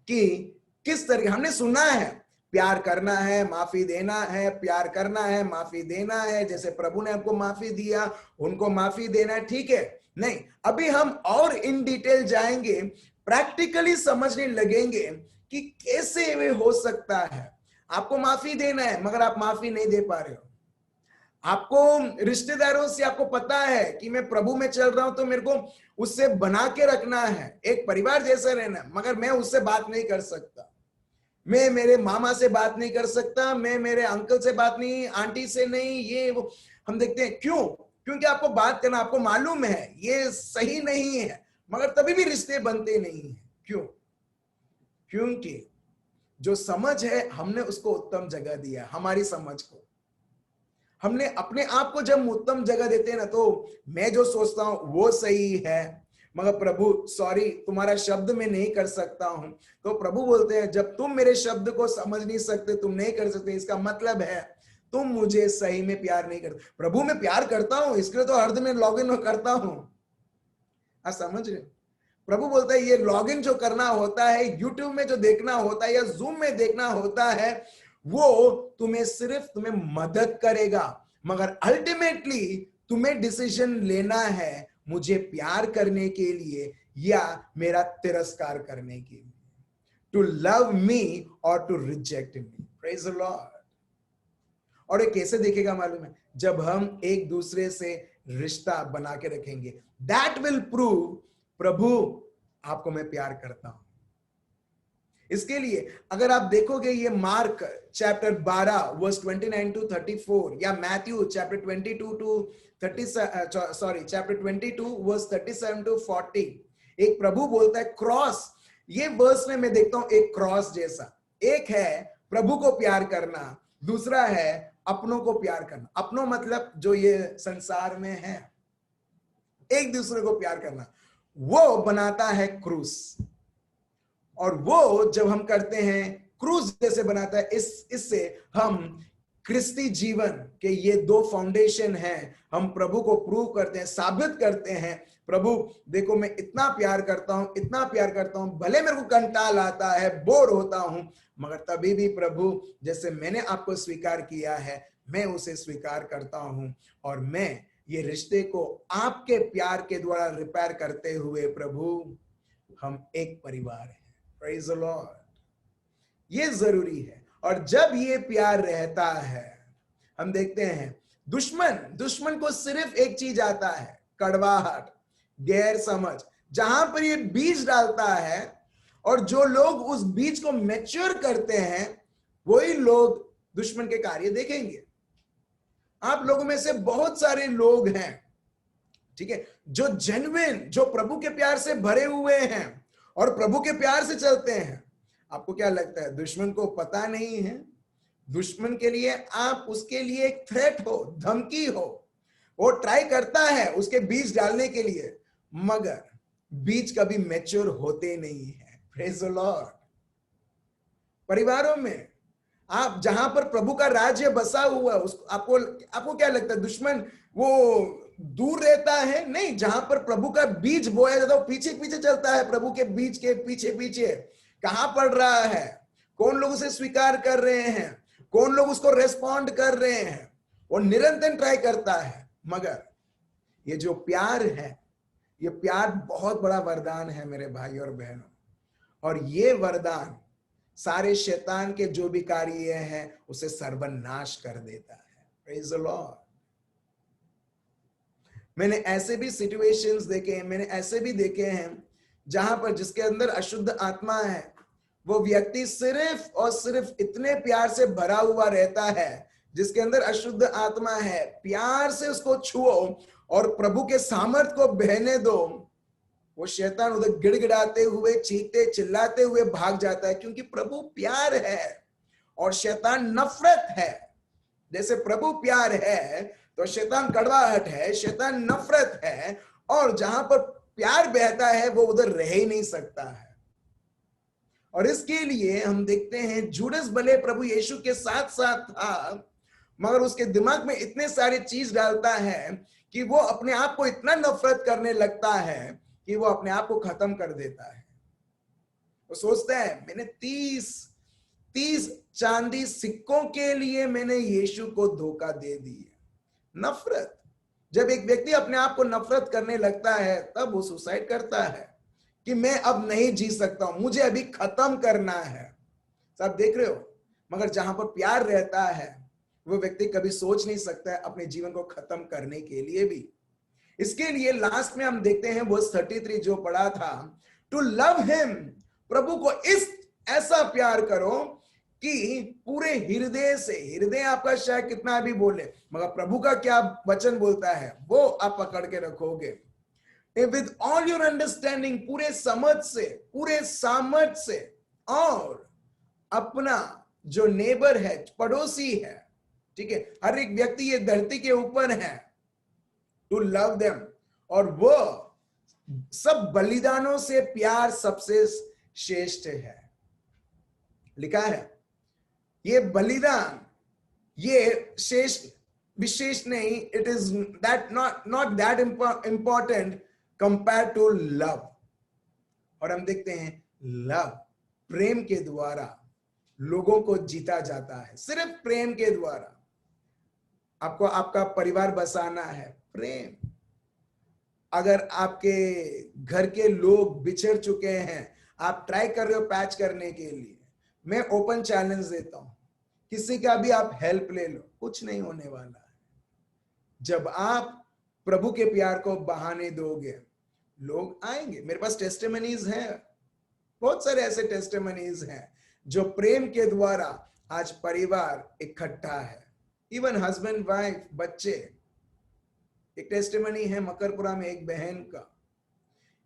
कि किस तरह, हमने सुना है प्यार करना है, माफी देना है, प्यार करना है, माफी देना है, जैसे प्रभु ने हमको माफी दिया उनको माफी देना है, ठीक है। नहीं, अभी हम और इन डिटेल जाएंगे, प्रैक्टिकली समझने लगेंगे कि कैसे वे हो सकता है। आपको माफी देना है मगर आप माफी नहीं दे पा रहे हो। आपको रिश्तेदारों से आपको पता है कि मैं प्रभु में चल रहा हूं तो मेरे को उससे बना के रखना है, एक परिवार जैसा रहना, मगर मैं उससे बात नहीं कर सकता। मैं मेरे मामा से बात नहीं कर सकता, मैं मेरे अंकल से बात नहीं, आंटी से नहीं, ये वो हम देखते हैं। क्यों? क्योंकि आपको बात करना, आपको मालूम है ये सही नहीं है, मगर तभी भी रिश्ते बनते नहीं है। क्यों? क्योंकि जो समझ है हमने उसको उत्तम जगह दिया, हमारी समझ को। हमने अपने आप को जब उत्तम जगह देते हैं ना, तो मैं जो सोचता हूं वो सही है, मगर प्रभु सॉरी तुम्हारा शब्द में नहीं कर सकता हूं। तो प्रभु बोलते हैं जब तुम मेरे शब्द को समझ नहीं सकते, तुम नहीं कर सकते, इसका मतलब है तुम मुझे सही में प्यार नहीं करते। प्रभु मैं प्यार करता हूं, इसके लिए तो हर दिन मैं लॉग इन करता हूं। आप समझ रहे? प्रभु बोलता है ये लॉग इन जो करना होता है, यूट्यूब में जो देखना होता है या जूम में देखना होता है, वो तुम्हें मदद करेगा, मगर अल्टीमेटली तुम्हें डिसीजन लेना है मुझे प्यार करने के लिए या मेरा तिरस्कार करने के लिए, टू लव मी और to reject me. Praise the Lord. और ये कैसे देखेगा मालूम है? जब हम एक दूसरे से रिश्ता बना के रखेंगे, दैट विल प्रूव प्रभु आपको मैं प्यार करता हूं। इसके लिए अगर आप देखोगे ये मार्क चैप्टर 12 वर्स 29 टू 34 या Matthew chapter 22 to 30 chapter 22 verse 37 to 40, एक प्रभु बोलता है क्रॉस। ये वर्स में मैं देखता हूं एक क्रॉस जैसा, एक है प्रभु को प्यार करना, दूसरा है अपनों को प्यार करना। अपनों मतलब जो ये संसार में है, एक दूसरे को प्यार करना, वो बनाता है क्रूस। और वो जब हम करते हैं क्रूस जैसे बनाता है, इससे हम क्रिस्ती जीवन के ये दो फाउंडेशन हैं, हम प्रभु को प्रूव करते हैं, साबित करते हैं प्रभु देखो मैं इतना प्यार करता हूं, इतना प्यार करता हूं, भले मेरे को कंटाल आता है, बोर होता हूं, मगर तभी भी प्रभु जैसे मैंने आपको स्वीकार किया है मैं उसे स्वीकार करता हूं, और मैं ये रिश्ते को आपके प्यार के द्वारा रिपेयर करते हुए प्रभु हम एक परिवार हैं। Praise the Lord. ये जरूरी है। और जब ये प्यार रहता है, हम देखते हैं दुश्मन को सिर्फ एक चीज आता है, कड़वाहट, गैर समझ। जहां पर ये बीज डालता है और जो लोग उस बीज को मैच्योर करते हैं, वही लोग दुश्मन के कार्य देखेंगे। आप लोगों में से बहुत सारे लोग हैं, ठीक है, जो जेन्युइन, जो प्रभु के प्यार से भरे हुए हैं और प्रभु के प्यार से चलते हैं। आपको क्या लगता है दुश्मन को पता नहीं है? दुश्मन के लिए आप उसके लिए एक थ्रेट हो, धमकी हो, वो ट्राई करता है उसके बीज डालने के लिए, मगर बीज कभी मैच्योर होते नहीं है। Praise the Lord. परिवारों में आप जहां पर प्रभु का राज्य बसा हुआ है, उसको आपको क्या लगता है दुश्मन वो दूर रहता है? नहीं, जहां पर प्रभु का बीज बोया जाता है वो पीछे पीछे चलता है, प्रभु के बीज के पीछे पीछे। कहां पड़ रहा है, कौन लोग उसे स्वीकार कर रहे हैं, कौन लोग उसको रेस्पॉन्ड कर रहे हैं, वो निरंतर ट्राई करता है। मगर ये जो प्यार है, ये प्यार बहुत बड़ा वरदान है मेरे भाई और बहनों, और ये वरदान सारे शैतान के जो भी कार्य हैं उसे सर्वनाश कर देता है। Praise the Lord. मैंने ऐसे भी सिचुएशंस देखे हैं, मैंने ऐसे भी देखे हैं जहां पर जिसके अंदर अशुद्ध आत्मा है, वो व्यक्ति सिर्फ और सिर्फ इतने प्यार से भरा हुआ रहता है, जिसके अंदर अशुद्ध आत्मा है, प्यार से उसको छुओ और प्रभु के सामर्थ को बहने दो, वो शैतान उधर गिड़गिड़ाते हुए, चीखते चिल्लाते हुए भाग जाता है, क्योंकि प्रभु प्यार है और शैतान नफरत है। जैसे प्रभु प्यार है तो शैतान कड़वाहट है, शैतान नफरत है, और जहां पर प्यार बहता है वो उधर रह ही नहीं सकता है। और इसके लिए हम देखते हैं जूडस भले प्रभु यीशु के साथ साथ था, मगर उसके दिमाग में इतने सारे चीज डालता है कि वो अपने आप को इतना नफरत करने लगता है कि वो अपने आप को खत्म कर देता है। वो सोचता है मैंने 30 30 चांदी सिक्कों के लिए मैंने यीशु को धोखा दे दिया। नफरत, जब एक व्यक्ति अपने आप को नफरत करने लगता है तब वो सुसाइड करता है कि मैं अब नहीं जी सकता हूं, मुझे अभी खत्म करना है। आप देख रहे हो, मगर जहां पर प्यार रहता है वो व्यक्ति कभी सोच नहीं सकता है अपने जीवन को खत्म करने के लिए भी। इसके लिए लास्ट में हम देखते हैं वर्स 33 जो पढ़ा था, टू लव हिम, प्रभु को इस ऐसा प्यार करो कि पूरे हृदय से, हृदय आपका शायद कितना भी बोले, मगर प्रभु का क्या वचन बोलता है वो आप पकड़ के रखोगे। विद ऑल योर अंडरस्टैंडिंग, पूरे समझ से, पूरे सामर्थ से, और अपना जो नेबर है, पड़ोसी है, ठीक है, हर एक व्यक्ति ये धरती के ऊपर है, टू लव देम, और वो सब बलिदानों से प्यार सबसे श्रेष्ठ है। लिखा है ये बलिदान, ये श्रेष्ठ विशेष नहीं, it is that not that important compare to love. और हम देखते हैं लव, प्रेम के द्वारा लोगों को जीता जाता है, सिर्फ प्रेम के द्वारा। आपको आपका परिवार बसाना है, प्रेम। अगर आपके घर के लोग बिछड़ चुके हैं, आप ट्राई कर रहे हो पैच करने के लिए, मैं ओपन चैलेंज देता हूं, किसी का भी आप हेल्प ले लो, कुछ नहीं होने वाला है। जब आप प्रभु के प्यार को बहाने दोगे, लोग आएंगे। मेरे पास टेस्टिमनीज हैं, बहुत सारे ऐसे टेस्टिमनीज हैं जो प्रेम के द्वारा आज परिवार इकट्ठा है, इवन हस्बैंड वाइफ, बच्चे। एक टेस्टिमनी है मकरपुरा में एक बहन का,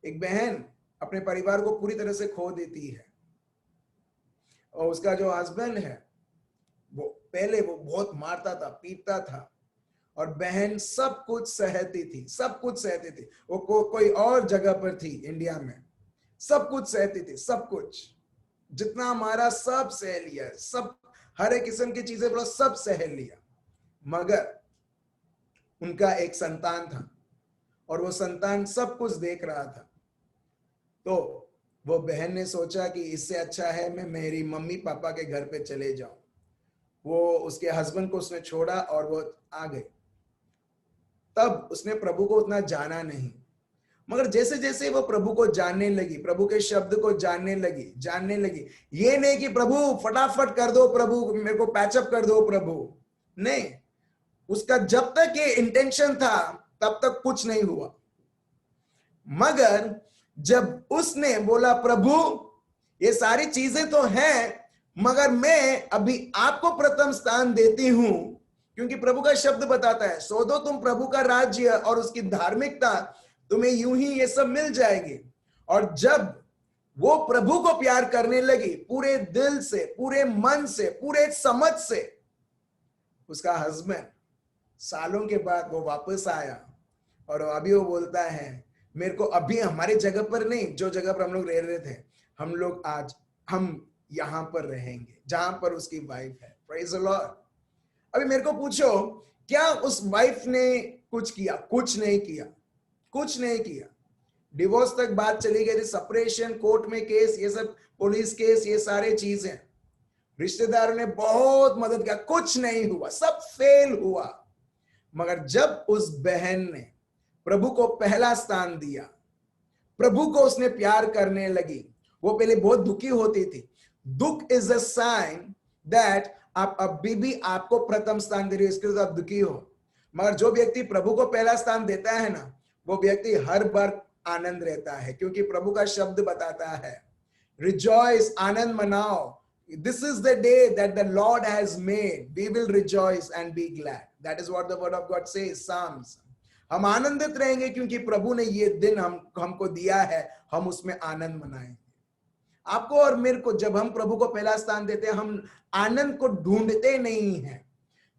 एक बहन अपने परिवार को पूरी तरह से खो देती है, और उसका जो हस्बैंड है वो पहले वो बहुत मारता था, पीटता था, और बहन सब कुछ सहती थी, सब कुछ सहती थी। वो कोई और जगह पर थी इंडिया में, सब कुछ सहती थी, सब कुछ, जितना मारा सब सह लिया, सब हर एक किस्म की चीजें बोला सब सह लिया। मगर उनका एक संतान था और वो संतान सब कुछ देख रहा था, तो वो बहन ने सोचा कि इससे अच्छा है मैं मेरी मम्मी पापा के घर पे चले जाऊं। वो उसके हस्बैंड को उसने छोड़ा और वो आ गई। तब उसने प्रभु को उतना जाना नहीं, मगर जैसे जैसे वो प्रभु को जानने लगी, प्रभु के शब्द को जानने लगी, ये नहीं कि प्रभु फटाफट कर दो, प्रभु मेरे को पैचअप कर दो प्रभु, नहीं, उसका जब तक ये इंटेंशन था तब तक कुछ नहीं हुआ। मगर जब उसने बोला प्रभु ये सारी चीजें तो हैं, मगर मैं अभी आपको प्रथम स्थान देती हूं, क्योंकि प्रभु का शब्द बताता है सौदो तुम प्रभु का राज्य और उसकी धार्मिकता, तुम्हें यूं ही ये सब मिल जाएगी। और जब वो प्रभु को प्यार करने लगी पूरे दिल से, पूरे मन से, पूरे समझ से, उसका हस्बैंड सालों के बाद वो वापस आया और अभी वो बोलता है मेरे को अभी हमारे जगह पर नहीं, जो जगह पर हम लोग रह रहे थे, हम लोग आज हम यहां पर रहेंगे जहां पर उसकी वाइफ है। Praise the Lord. अभी मेरे को पूछो क्या उस वाइफ ने कुछ किया? कुछ नहीं किया, कुछ नहीं किया। डिवोर्स तक बात चली गई थी, सेपरेशन, कोर्ट में केस, ये सब पुलिस केस, ये सारे चीजें, रिश्तेदारों ने बहुत मदद किया, कुछ नहीं हुआ, सब फेल हुआ। मगर जब उस बहन ने प्रभु को पहला स्थान दिया, प्रभु को उसने प्यार करने लगी, वो पहले बहुत दुखी होती थी। दुख इज अ साइन दैट आप अभी भी आपको प्रथम स्थान दे रहे हो, इसके लिए आप दुखी हो। मगर जो व्यक्ति प्रभु को पहला स्थान देता है ना, वो व्यक्ति हर बार आनंद रहता है, क्योंकि प्रभु का शब्द बताता है रिजॉइस, आनंद मनाओ, this is the day that the Lord has made, we will rejoice and be glad, that is what the word of God says, Psalms. हम आनंदित रहेंगे क्योंकि प्रभु ने ये दिन हमको दिया है, हम उसमें आनंद मनाएंगे। आपको और मेरे को जब हम प्रभु को पहला स्थान देते हैं, हम आनंद को ढूंढते नहीं हैं।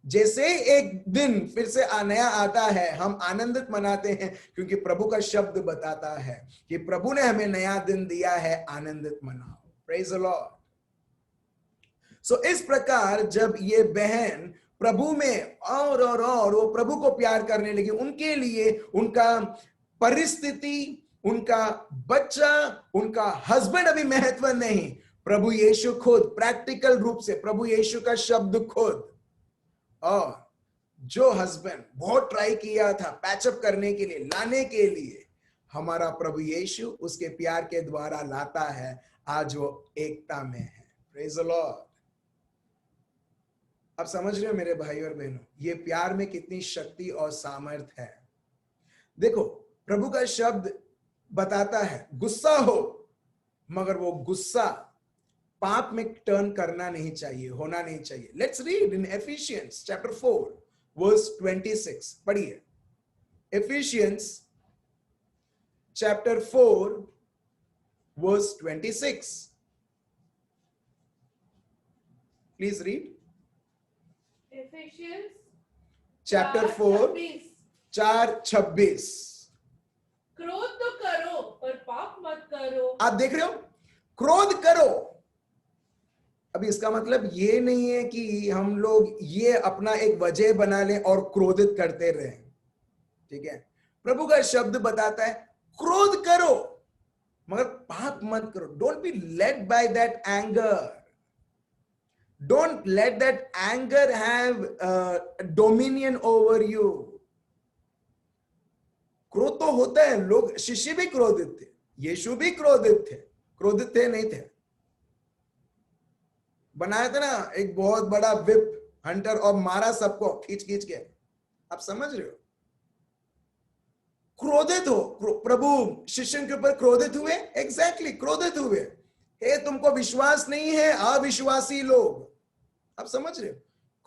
जैसे एक दिन फिर से नया आता है, हम आनंदित मनाते हैं, क्योंकि प्रभु का शब्द बताता है कि प्रभु ने हमें नया दिन दिया है, आनंदित मनाओ। Praise the Lord. सो इस प्रकार जब ये बहन प्रभु में और वो प्रभु को प्यार करने लगी, उनके लिए उनका परिस्थिति, उनका बच्चा, उनका हस्बैंड अभी महत्व नहीं, प्रभु यीशु खुद प्रैक्टिकल रूप से, प्रभु यीशु का शब्द खुद। और जो हस्बैंड बहुत ट्राई किया था पैचअप करने के लिए, लाने के लिए, हमारा प्रभु यीशु उसके प्यार के द्वारा लाता है। आज वो एकता में है। Praise the Lord. आप समझ रहे हो मेरे भाई और बहनों, ये प्यार में कितनी शक्ति और सामर्थ है। देखो, प्रभु का शब्द बताता है गुस्सा हो, मगर वो गुस्सा पाप में टर्न करना नहीं चाहिए, होना नहीं चाहिए। Let's read in Ephesians chapter 4 verse 26। पढ़िए, Ephesians chapter 4 verse 26। Please read. Ephesians chapter 4 4:26। क्रोध तो करो पर पाप मत करो। आप देख रहे हो, क्रोध करो। अभी इसका मतलब ये नहीं है कि हम लोग ये अपना एक वजह बना लें और क्रोधित करते रहें, ठीक है। प्रभु का शब्द बताता है क्रोध करो मगर पाप मत करो। Don't be led by that anger, don't let that anger have dominion over you. क्रोध तो होता है, लोग, शिष्य भी क्रोधित थे, यीशु भी क्रोधित थे। क्रोधित थे नहीं थे? बनाया था ना एक बहुत बड़ा विप हंटर और मारा सबको खींच खींच के। आप समझ रहे हो, क्रोधित हो। प्रभु शिष्यों के ऊपर क्रोधित हुए, एग्जैक्टली क्रोधित हुए। हे तुमको विश्वास नहीं है अविश्वासी लोग। आप समझ रहे हो,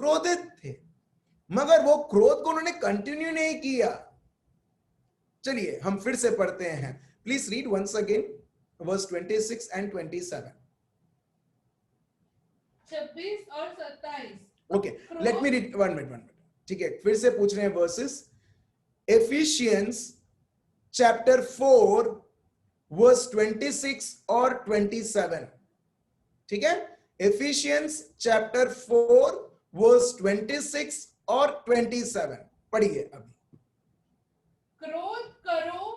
क्रोधित थे, मगर वो क्रोध को उन्होंने कंटिन्यू नहीं किया। चलिए हम फिर से पढ़ते हैं। Please read once again verse 26 and 27। 26 और 27। Okay, let me read. One minute. ठीक है, फिर से पूछ रहे हैं वर्सेस। एफिशियंस चैप्टर 4 वर्स 26 और 27। ठीक है, एफिशियंस चैप्टर 4 वर्स 26 और 27 पढ़िए अभी। क्रोध करो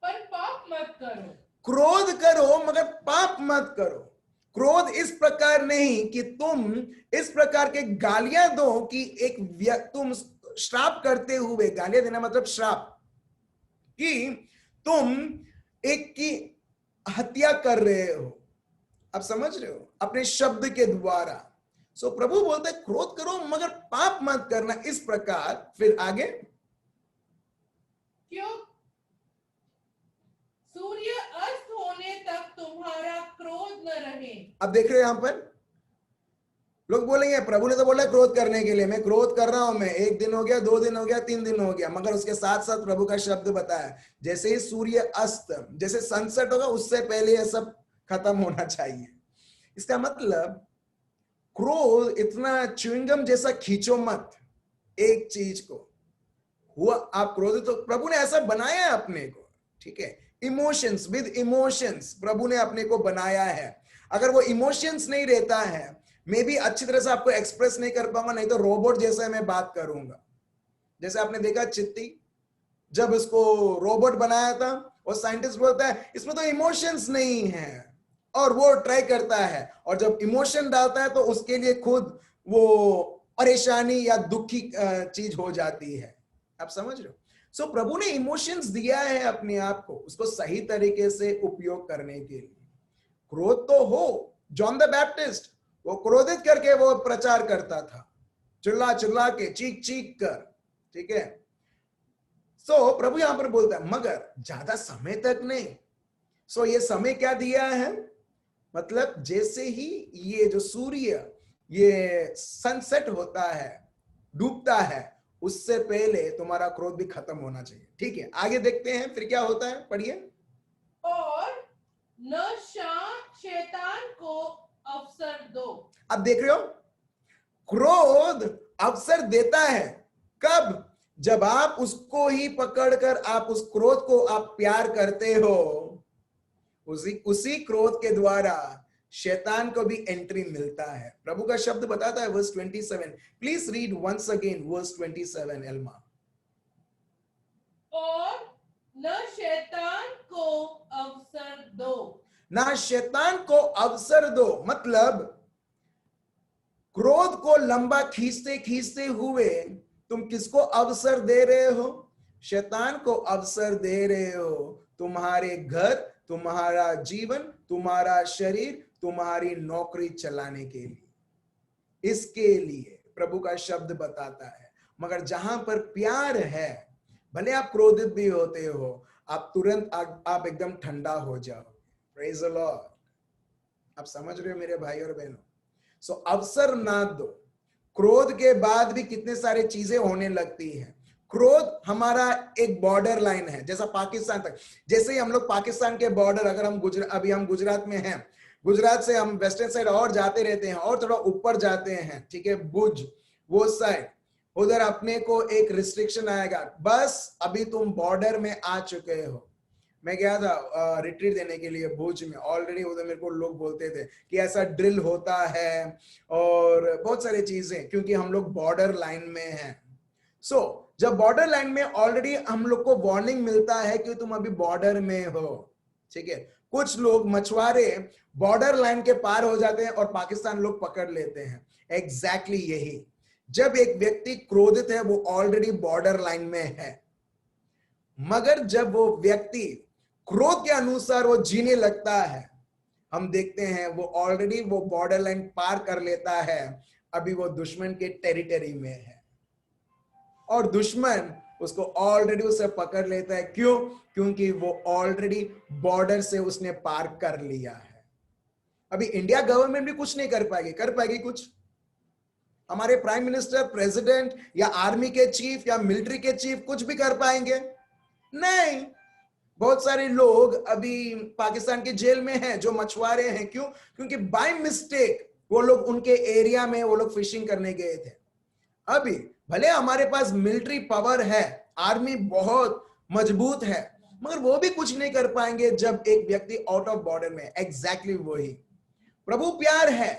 पर पाप मत करो। क्रोध करो मगर पाप मत करो। क्रोध इस प्रकार नहीं कि तुम इस प्रकार के गालियां दो कि तुम श्राप करते हुए, गालियां देना मतलब श्राप, कि तुम एक की हत्या कर रहे हो। आप समझ रहे हो, अपने शब्द के द्वारा। सो प्रभु बोलते हैं क्रोध करो मगर पाप मत करना इस प्रकार। फिर आगे, क्यों सूर्य अस्त होने तक तुम्हारा क्रोध न रहे। अब देख रहे हो यहां पर लोग बोलेंगे प्रभु ने तो बोला क्रोध करने के लिए, मैं क्रोध कर रहा हूं, मैं 1 दिन हो गया, 2 दिन हो गया, 3 दिन हो गया। मगर उसके साथ साथ प्रभु का शब्द बताया जैसे ही सूर्य अस्त, जैसे सनसेट होगा उससे पहले यह सब खत्म होना चाहिए। इसका मतलब क्रोध इतना च्युइंगम जैसा खींचो मत एक चीज को। हुआ आप क्रोधित तो प्रभु ने ऐसा बनाया है अपने को, ठीक है। इमोशंस, विद इमोशंस प्रभु ने अपने को बनाया है। अगर वो इमोशंस नहीं रहता है, मैं भी अच्छी तरह से आपको एक्सप्रेस नहीं कर पाऊंगा, नहीं तो रोबोट जैसा मैं बात करूंगा। जैसे आपने देखा चिट्टी, जब इसको रोबोट बनाया था, और साइंटिस्ट बोलता है इसमें तो इमोशंस नहीं है, और वो ट्राई करता है, और जब इमोशन डालता है तो उसके लिए खुद वो परेशानी या दुखी चीज हो जाती है। आप समझ रहे हो? सो प्रभु ने इमोशंस दिया है अपने आप को, उसको सही तरीके से उपयोग करने के लिए। क्रोध तो हो, जॉन द बैप्टिस्ट वो क्रोधित करके वो प्रचार करता था, चिल्ला चिल्ला के, चीख चीख कर, ठीक है। सो प्रभु यहां पर बोलता है मगर ज्यादा समय तक नहीं। सो ये समय क्या दिया है, मतलब जैसे ही ये जो सूर्य ये सनसेट होता है, डूबता है, उससे पहले तुम्हारा क्रोध भी खत्म होना चाहिए। ठीक है, आगे देखते हैं फिर क्या होता है, पढ़िए। और न शैतान को अवसर दो। अब देख रहे हो, क्रोध अवसर देता है कब? जब आप उसको ही पकड़कर आप उस क्रोध को आप प्यार करते हो, उसी क्रोध के द्वारा शैतान को भी एंट्री मिलता है। प्रभु का शब्द बताता है verse 27। Please read once again verse 27 एल्मा। और न शैतान को अवसर दो। ना शैतान को अवसर दो, मतलब क्रोध को लंबा खींचते खींचते हुए तुम किसको अवसर दे रहे हो? शैतान को अवसर दे रहे हो तुम्हारे घर, तुम्हारा जीवन, तुम्हारा शरीर, तुम्हारी नौकरी चलाने के लिए। इसके लिए प्रभु का शब्द बताता है, मगर जहां पर प्यार है, भले आप क्रोधित भी होते हो, आप तुरंत आप एकदम ठंडा हो जाओ। Praise the Lord. आप समझ रहे हो मेरे भाई और बहनों? सो अवसर ना दो। क्रोध के बाद भी कितने सारे चीजें होने लगती हैं। क्रोध हमारा एक बॉर्डर लाइन है, जैसा पाकिस्तान तक। जैसे ही हम लोग पाकिस्तान के बॉर्डर, अगर हम अभी हम गुजरात में हैं, गुजरात से हम वेस्टर्न साइड और जाते रहते हैं और थोड़ा ऊपर जाते हैं, ठीक है, भुज वो साइड, उधर अपने को एक रिस्ट्रिक्शन आएगा, बस अभी तुम बॉर्डर में आ चुके हो। मैं गया था रिट्रीट देने के लिए भुज में, ऑलरेडी उधर मेरे को लोग बोलते थे कि ऐसा ड्रिल होता है और बहुत सारी चीजें, क्योंकि हम लोग बॉर्डर लाइन में हैं। सो जब बॉर्डर लाइन में ऑलरेडी हम लोग को वार्निंग मिलता है कि तुम अभी बॉर्डर में हो, ठीक है। कुछ लोग मछुआरे बॉर्डर लाइन के पार हो जाते हैं और पाकिस्तान लोग पकड़ लेते हैं। एग्जैक्टली यही, जब एक व्यक्ति क्रोधित है वो ऑलरेडी बॉर्डर लाइन में है, मगर जब वो व्यक्ति क्रोध के अनुसार वो जीने लगता है, हम देखते हैं वो ऑलरेडी वो बॉर्डर लाइन पार कर लेता है, अभी वो दुश्मन के टेरिटरी में है और दुश्मन उसको ऑलरेडी उसे पकड़ लेता है। क्यों? क्योंकि वो ऑलरेडी बॉर्डर से उसने पार कर लिया है। अभी इंडिया गवर्नमेंट भी कुछ नहीं कर पाएगी। कर पाएगी कुछ? हमारे प्राइम मिनिस्टर, प्रेसिडेंट या आर्मी के चीफ या मिलिट्री के चीफ कुछ भी कर पाएंगे? नहीं। बहुत सारे लोग अभी पाकिस्तान के जेल में हैं जो मछुआरे हैं। क्यों? क्योंकि बाय मिस्टेक वो लोग उनके एरिया में वो लोग फिशिंग करने गए थे। अभी भले हमारे पास मिलिट्री पावर है, आर्मी बहुत मजबूत है, मगर वो भी कुछ नहीं कर पाएंगे जब एक व्यक्ति आउट ऑफ बॉर्डर में। एग्जैक्टली वही। प्रभु प्यार है,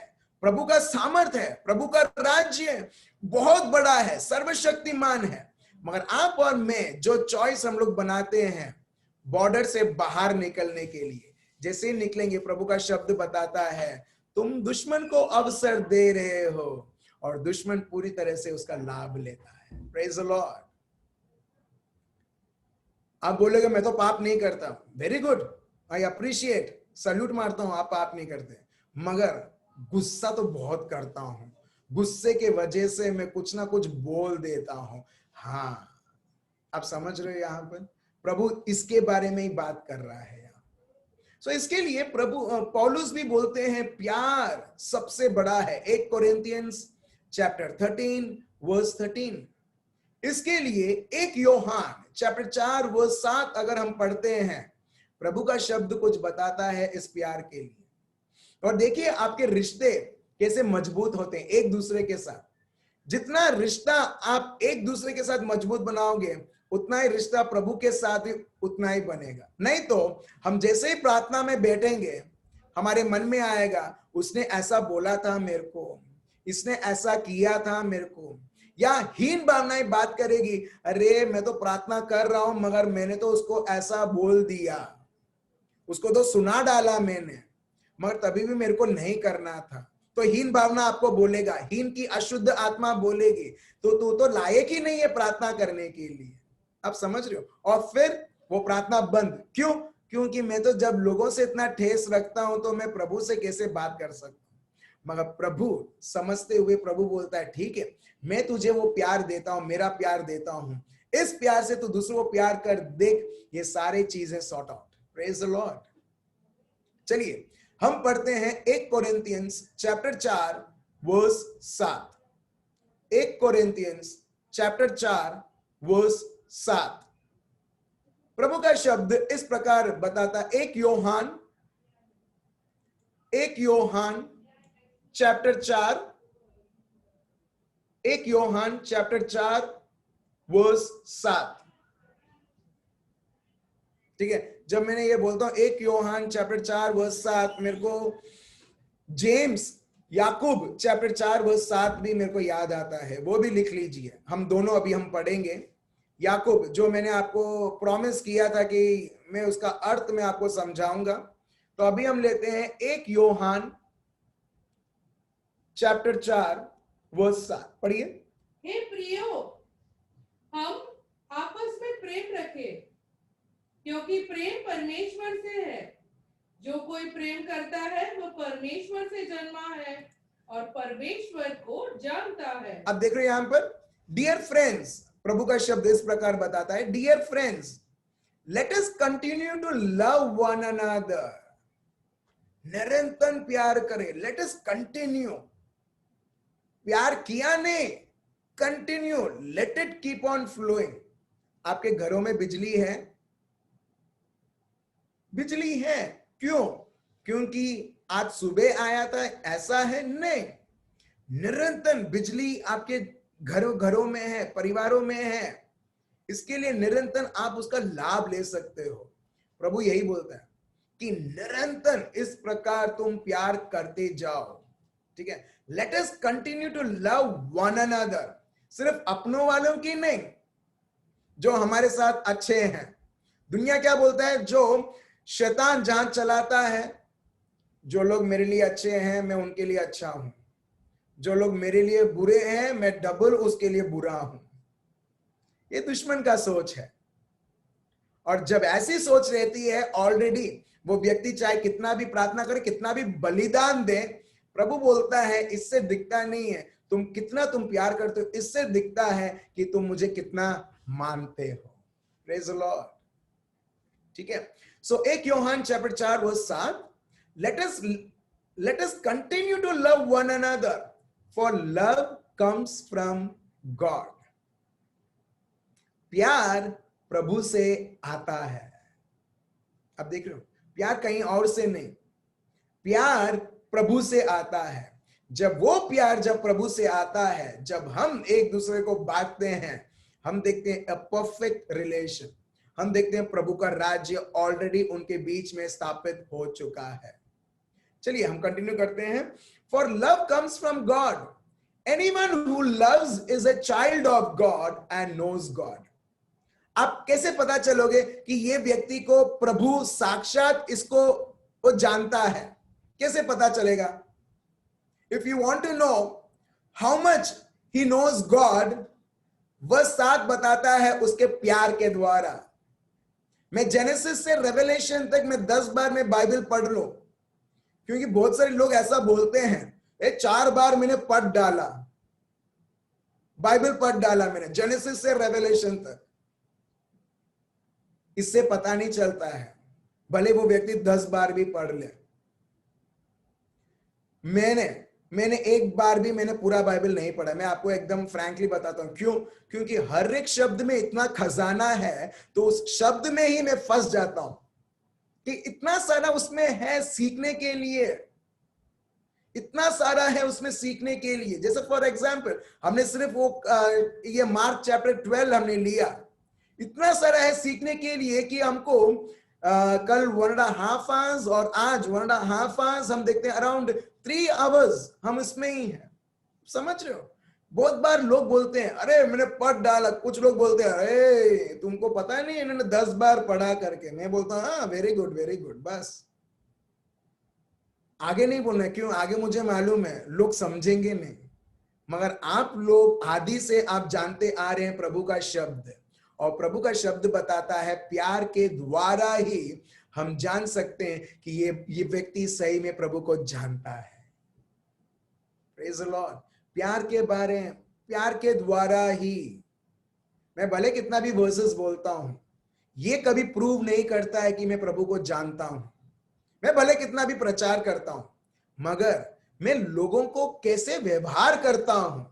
प्रभु का सामर्थ्य है, प्रभु का राज्य बहुत बड़ा है, सर्वशक्तिमान है, मगर आप और मैं जो चॉइस हम लोग बनाते हैं बॉर्डर से बाहर निकलने के लिए, जैसे ही निकलेंगे, प्रभु का शब्द बताता है तुम दुश्मन को अवसर दे रहे हो और दुश्मन पूरी तरह से उसका लाभ लेता है। Praise the Lord. आप बोलोगे मैं तो पाप नहीं करता। Very good, I appreciate, salute मारता हूं, आप पाप नहीं करते, मगर गुस्सा तो बहुत करता हूं। गुस्से के वजह से मैं कुछ ना कुछ बोल देता हूं। हाँ, आप समझ रहे हो? यहां पर प्रभु इसके बारे में ही बात कर रहा है। सो इसके लिए प्रभु पौलुस भी बोलते हैं प्यार सबसे बड़ा है। 1 कोरिन्थियंस चैप्टर 13 वर्स 13। इसके लिए 1 यूहन्ना चैप्टर 4 वर्स 7 अगर हम पढ़ते हैं, प्रभु का शब्द कुछ बताता है इस प्यार के लिए। और देखिए आपके रिश्ते कैसे मजबूत होते हैं एक दूसरे के साथ। जितना रिश्ता आप एक दूसरे के साथ मजबूत बनाओगे, उतना ही रिश्ता प्रभु के साथ भी उतना ही बनेगा। नहीं तो हम जैसे ही प्रार्थना में बैठेंगे, हमारे मन में आएगा उसने ऐसा बोला था मेरे को, इसने ऐसा किया था मेरे को, या हीन भावनाएं बात करेगी, अरे मैं तो प्रार्थना कर रहा हूं मगर मैंने तो उसको ऐसा बोल दिया, उसको तो सुना डाला मैंने, मगर तभी भी मेरे को नहीं करना था। तो हीन भावना आपको बोलेगा, हीन की अशुद्ध आत्मा बोलेगी, तो तू तो लायक ही नहीं है प्रार्थना करने के लिए। आप समझ रहे हो? और फिर वो प्रार्थना बंद। क्यों? क्योंकि मैं तो जब लोगों से इतना ठेस रखता हूं तो मैं प्रभु से कैसे बात कर सकता हूं। मगर प्रभु समझते हुए प्रभु बोलता है ठीक है, मैं तुझे वो प्यार देता हूं, मेरा प्यार देता हूं, इस प्यार से तू दूसरों को प्यार कर, देख ये सारी चीजें sort out. Praise the Lord. चलिए हम पढ़ते हैं 1 Corinthians chapter 4 verse 7। 1 Corinthians chapter 4 verse 7। प्रभु का शब्द इस प्रकार बताता, 1 यूहन्ना चैप्टर 4, 1 यूहन्ना चैप्टर 4 वर्स 7। ठीक है, जब मैंने ये बोलता हूं 1 यूहन्ना चैप्टर 4 वर्स 7, मेरे को जेम्स याकूब चैप्टर 4 वर्स 7 भी मेरे को याद आता है, वो भी लिख लीजिए। हम दोनों अभी हम पढ़ेंगे। याकूब, जो मैंने आपको प्रॉमिस किया था कि मैं उसका अर्थ में आपको समझाऊंगा, तो अभी हम लेते हैं 1 यूहन्ना चैप्टर 4 वर्स 7, पढ़िए। हे प्रियो, हम आपस में प्रेम रखें, क्योंकि प्रेम परमेश्वर से है। जो कोई प्रेम करता है वो परमेश्वर से जन्मा है और परमेश्वर को जानता है। अब देख रहे हैं यहां पर, डियर फ्रेंड्स, प्रभु का शब्द इस प्रकार बताता है, dear friends, let us continue to love one another. निरंतर प्यार करें, लेट अस कंटिन्यू। प्यार किया नहीं, continue, let it keep on flowing. आपके घरों में बिजली है? बिजली है, क्यों? क्योंकि आज सुबह आया था, ऐसा है? नहीं, निरंतर बिजली आपके घरों में है, परिवारों में है। इसके लिए निरंतर आप उसका लाभ ले सकते हो। प्रभु यही बोलता है कि निरंतर इस प्रकार तुम प्यार करते जाओ, ठीक है। Let us continue to love one another. सिर्फ अपनों वालों की नहीं, जो हमारे साथ अच्छे हैं। दुनिया क्या बोलता है? जो शैतान जहां चलाता है, जो लोग मेरे लिए अच्छे हैं मैं उनके लिए अच्छा हूं, जो लोग मेरे लिए बुरे हैं मैं डबल उसके लिए बुरा हूं। ये दुश्मन का सोच है। और जब ऐसी सोच रहती है, ऑलरेडी वो व्यक्ति चाहे कितना भी प्रार्थना करे, कितना भी बलिदान दे, प्रभु बोलता है इससे दिखता नहीं है तुम कितना तुम प्यार करते हो, इससे दिखता है कि तुम मुझे कितना मानते हो। प्रेज द लॉर्ड, ठीक है। सो 1 यूहन्ना chapter 4 verse 7, let us continue to love one another, for love comes from God. प्यार प्रभु से आता है। अब देख रहे हो, प्यार कहीं और से नहीं, प्यार प्रभु से आता है। जब वो प्यार जब प्रभु से आता है, जब हम एक दूसरे को बांटते हैं, हम देखते हैं a perfect relation। हम देखते हैं प्रभु का राज्य ऑलरेडी उनके बीच में स्थापित हो चुका है। चलिए हम कंटिन्यू करते हैं। For love comes from God, anyone who loves is a child of God and knows God. आप कैसे पता चलोगे कि ये व्यक्ति को प्रभु साक्षात इसको वो जानता है? कैसे पता चलेगा? If you want to know how much he knows God, verse 7 बताता है उसके प्यार के द्वारा। मैं जेनेसिस से रेवलेशन तक मैं 10 बार मैं बाइबल पढ़ लूं, क्योंकि बहुत सारे लोग ऐसा बोलते हैं 4 बार मैंने पढ़ डाला, बाइबल पढ़ डाला मैंने जेनेसिस से रेवलेशन तक। इससे पता नहीं चलता है, भले वो व्यक्ति 10 बार भी पढ़ ले। मैंने एक बार भी मैंने पूरा बाइबल नहीं पढ़ा। मैं आपको एकदम फ्रैंकली बताता हूं, क्यों? क्योंकि हर एक शब्द में इतना खजाना है, तो उस शब्द में ही मैं फंस जाता हूं कि इतना सारा उसमें है सीखने के लिए, इतना सारा है उसमें सीखने के लिए। जैसे फॉर एग्जांपल हमने सिर्फ वो ये मार्क चैप्टर 12 हमने लिया, इतना सारा है सीखने के लिए कि हमको कल 1.5 आवर्स और आज 1.5 आवर्स हम देखते हैं, अराउंड 3 आवर्स हम इसमें ही है। समझ रहे हो? बहुत बार लोग बोलते हैं अरे मैंने पढ़ डाला, कुछ लोग बोलते हैं अरे तुमको पता नहीं इन्होंने 10 बार पढ़ा करके। मैं बोलता हूं हाँ वेरी गुड वेरी गुड, बस आगे नहीं बोलना। क्यों? आगे मुझे मालूम है लोग समझेंगे नहीं, मगर आप लोग आदि से आप जानते आ रहे हैं प्रभु का शब्द, और प्रभु का शब्द बताता है प्यार के द्वारा ही हम जान सकते हैं कि ये व्यक्ति सही में प्रभु को जानता है। Praise the Lord. प्यार के बारे में, प्यार के द्वारा ही। मैं भले कितना भी वर्सेस बोलता हूं, ये कभी प्रूव नहीं करता है कि मैं प्रभु को जानता हूं। मैं भले कितना भी प्रचार करता हूं, मगर मैं लोगों को कैसे व्यवहार करता हूं,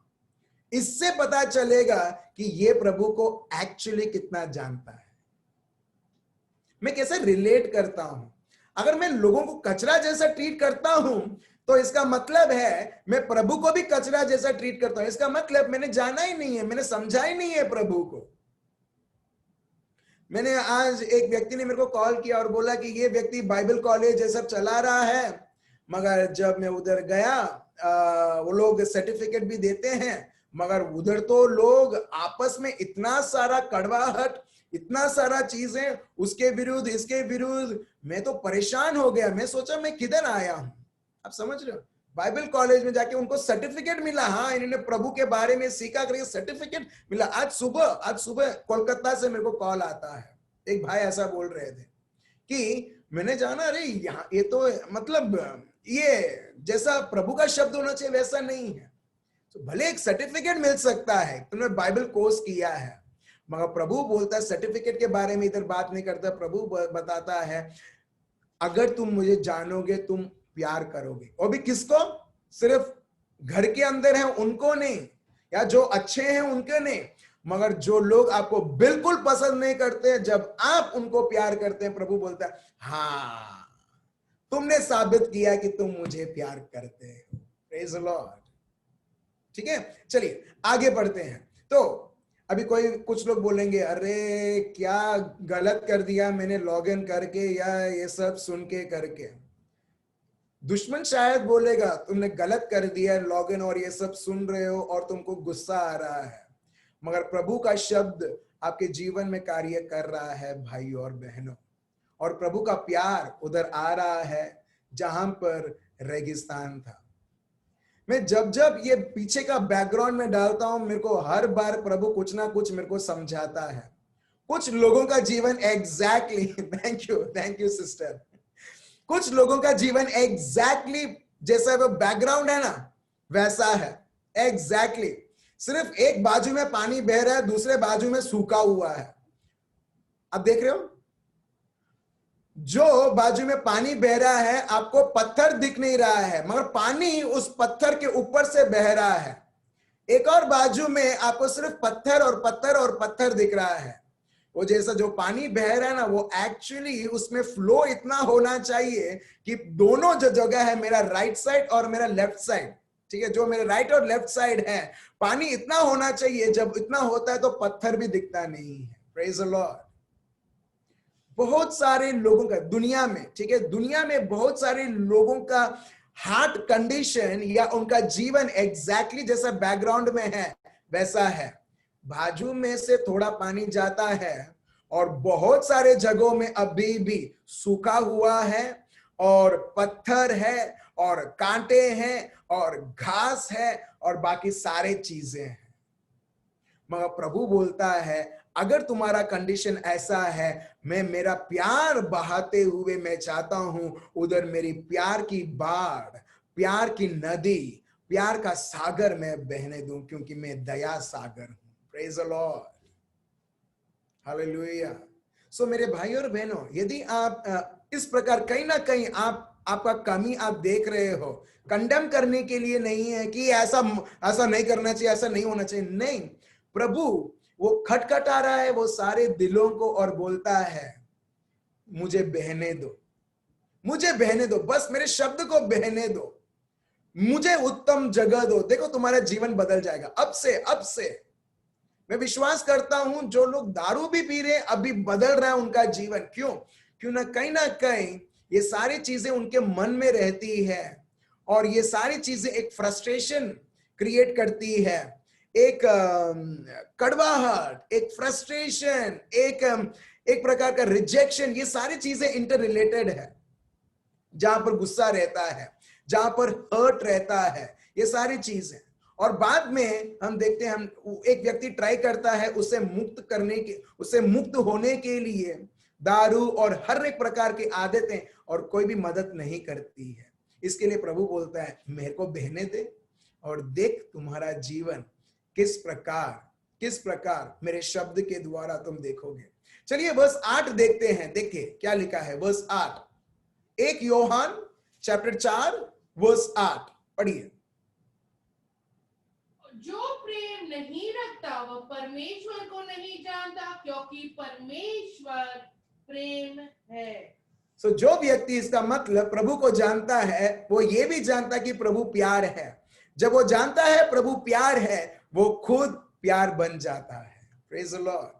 इससे पता चलेगा कि ये प्रभु को एक्चुअली कितना जानता है। मैं कैसे रिलेट करता हूं। अगर मैं लोगों को कचरा जैसा ट्रीट करता हूं, तो इसका मतलब है मैं प्रभु को भी कचरा जैसा ट्रीट करता हूं। इसका मतलब मैंने जाना ही नहीं है, मैंने समझा ही नहीं है प्रभु को। मैंने आज एक व्यक्ति ने मेरे को कॉल किया और बोला कि ये व्यक्ति बाइबल कॉलेज ये सब चला रहा है, मगर जब मैं उधर गया वो लोग सर्टिफिकेट भी देते हैं, मगर उधर तो लोग आपस में इतना सारा कड़वाहट, इतना सारा चीजें उसके विरुद्ध, इसके विरुद्ध, मैं तो परेशान हो गया। मैं सोचा मैं किधर आया हूं। आप समझ रहे हो? बाइबल कॉलेज में जाके उनको सर्टिफिकेट मिला, हाँ इन्होंने प्रभु के बारे में सीखा करके सर्टिफिकेट मिला। आज सुबह कोलकाता से मेरे को कॉल आता है, एक भाई ऐसा बोल रहे थे कि मैंने जाना, अरे यहाँ ये तो मतलब ये जैसा प्रभु का शब्द होना चाहिए वैसा नहीं है। तो भले एक सर्टिफिकेट मिल सकता है, तुमने बाइबल कोर्स किया है, मगर प्रभु बोलता है सर्टिफिकेट के बारे में इधर बात नहीं करता। प्रभु बताता है अगर तुम मुझे जानोगे तुम प्यार करोगे। और भी किसको? सिर्फ घर के अंदर है उनको नहीं, या जो अच्छे हैं उनके नहीं, मगर जो लोग आपको बिल्कुल पसंद नहीं करते, जब आप उनको प्यार करते हैं, प्रभु बोलता है हाँ तुमने साबित किया कि तुम मुझे प्यार करते हो। Praise the Lord. ठीक है, चलिए आगे बढ़ते हैं। तो अभी कुछ लोग बोलेंगे अरे क्या गलत कर दिया मैंने लॉग इन करके या ये सब सुन के करके। दुश्मन शायद बोलेगा तुमने गलत कर दिया लॉग इन और ये सब सुन रहे हो और तुमको गुस्सा आ रहा है, मगर प्रभु का शब्द आपके जीवन में कार्य कर रहा है भाई और बहनों। और प्रभु का प्यार उधर आ रहा है जहां पर रेगिस्तान था। मैं जब ये पीछे का बैकग्राउंड में डालता हूं, मेरे को हर बार प्रभु कुछ ना कुछ मेरे को समझाता है। कुछ लोगों का जीवन एग्जैक्टली थैंक यू सिस्टर, कुछ लोगों का जीवन एग्जैक्टली जैसा वो बैकग्राउंड है ना वैसा है एग्जैक्टली। सिर्फ एक बाजू में पानी बह रहा है, दूसरे बाजू में सूखा हुआ है। अब देख रहे हो, जो बाजू में पानी बह रहा है आपको पत्थर दिख नहीं रहा है, मगर पानी उस पत्थर के ऊपर से बह रहा है। एक और बाजू में आपको सिर्फ पत्थर और पत्थर और पत्थर दिख रहा है। वो जैसा जो पानी बह रहा है ना, वो एक्चुअली उसमें फ्लो इतना होना चाहिए कि दोनों जो जगह है, मेरा राइट साइड और मेरा लेफ्ट साइड, ठीक है, जो मेरे राइट और लेफ्ट साइड है, पानी इतना होना चाहिए। जब इतना होता है तो पत्थर भी दिखता नहीं है। Praise the Lord. बहुत सारे लोगों का दुनिया में, ठीक है, दुनिया में बहुत सारे लोगों का हार्ट कंडीशन या उनका जीवन एग्जैक्टली जैसा बैकग्राउंड में है वैसा है। बाजू में से थोड़ा पानी जाता है और बहुत सारे जगहों में अभी भी सूखा हुआ है और पत्थर है और कांटे हैं और घास है और बाकी सारे चीजें हैं। मगर प्रभु बोलता है अगर तुम्हारा कंडीशन ऐसा है, मैं मेरा प्यार बहाते हुए मैं चाहता हूं उधर मेरी प्यार की बाढ़, प्यार की नदी, प्यार का सागर मैं बहने दूं, क्योंकि मैं दया सागर हूं। Praise the Lord, hallelujah. So मेरे भाई और बहनों, यदि आप इस प्रकार कहीं ना कहीं आपका कमी आप देख रहे हो, कंडेम करने के लिए नहीं है कि ऐसा नहीं करना चाहिए, ऐसा नहीं होना चाहिए, नहीं। प्रभु वो खटखटा रहा है वो सारे दिलों को और बोलता है मुझे बहने दो, मुझे बहने दो, बस मेरे शब्द को बहने दो, मुझे उत्तम जगह दो। देखो तुम्हारा जीवन बदल जाएगा अब से। मैं विश्वास करता हूं जो लोग दारू भी पी रहे हैं अभी बदल रहा है उनका जीवन। क्यों ना कहीं ये सारी चीजें उनके मन में रहती है और ये सारी चीजें एक फ्रस्ट्रेशन क्रिएट करती है, एक कड़वाहट, एक फ्रस्ट्रेशन, एक प्रकार का रिजेक्शन। ये सारी चीजें इंटर रिलेटेड है। जहां पर गुस्सा रहता है, जहां पर हर्ट रहता है, ये सारी चीजें। और बाद में हम देखते हैं, हम एक व्यक्ति ट्राई करता है उससे मुक्त होने के लिए दारू और हर एक प्रकार की आदतें, और कोई भी मदद नहीं करती है। इसके लिए प्रभु बोलता है मेरे को बहने दे और देख तुम्हारा जीवन किस प्रकार मेरे शब्द के द्वारा तुम देखोगे। चलिए वर्स 8 देखते हैं। देखिए क्या लिखा है वर्स 8, 1 यूहन्ना चैप्टर 4 वर्स 8 पढ़िए। जो प्रेम नहीं रखता वह परमेश्वर को नहीं जानता, क्योंकि परमेश्वर प्रेम है। सो जो व्यक्ति, इसका मतलब प्रभु को जानता है, वो ये भी जानता कि प्रभु प्यार है। जब वो जानता है प्रभु प्यार है, वो खुद प्यार बन जाता है। Praise the Lord.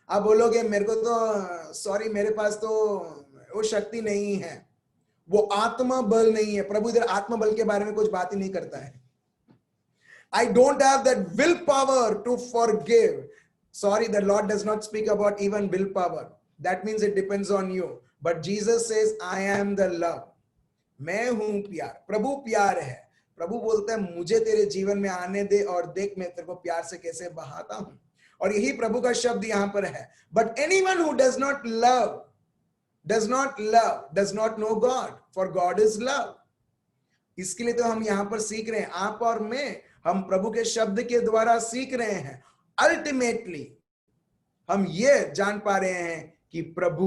आप बोलोगे मेरे को तो सॉरी मेरे पास तो वो शक्ति नहीं है, वो आत्मा बल नहीं है। प्रभु इधर आत्मा बल के बारे में कुछ बात ही नहीं करता है। I don't have that willpower to forgive. Sorry, the Lord does not speak about even willpower. That means it depends on you. But Jesus says, I am the love. मैं हूं प्यार. प्रभु प्यार है. प्रभु बोलता है मुझे तेरे जीवन में आने दे और देख मैं तेरे को प्यार से कैसे बहाता हूं. और यही प्रभु का शब्द यहां पर है. But anyone who does not love does not know God, for God is love. इसके लिए तो हम यहां पर सीख रहे हैं, आप और मैं, हम प्रभु के शब्द के द्वारा सीख रहे हैं. अल्टीमेटली हम ये जान पा रहे हैं कि प्रभु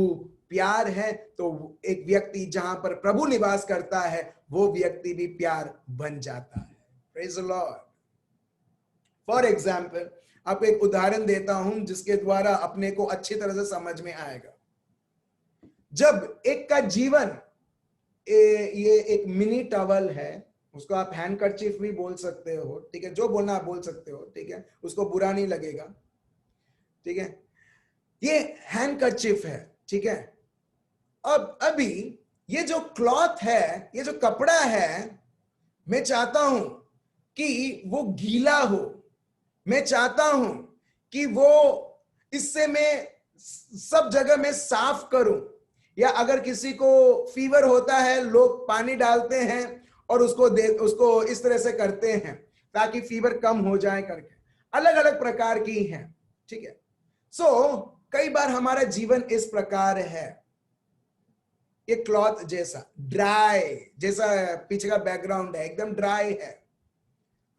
प्यार है, तो एक व्यक्ति जहां पर प्रभु निवास करता है वो व्यक्ति भी प्यार बन जाता है. Praise the Lord. For example, आपको एक उदाहरण देता हूं जिसके द्वारा अपने को अच्छी तरह से समझ में आएगा. जब एक का जीवन, ये एक मिनी टॉवल है, उसको आप हैंडकरचीफ भी बोल सकते हो, ठीक है, जो बोलना आप बोल सकते हो, ठीक है, उसको बुरा नहीं लगेगा, ठीक है. ये हैंडकरचीफ है, ठीक है. अब अभी ये जो क्लॉथ है, ये जो कपड़ा है, मैं चाहता हूं कि वो गीला हो. मैं चाहता हूं कि वो इससे मैं सब जगह में साफ करूं. या अगर किसी को फीवर होता है, लोग पानी डालते हैं और उसको इस तरह से करते हैं ताकि फीवर कम हो जाए करके. अलग अलग प्रकार की हैं, ठीक है. सो कई बार हमारा जीवन इस प्रकार है, ये क्लॉथ जैसा ड्राई, जैसा पीछे का बैकग्राउंड है एकदम ड्राई है.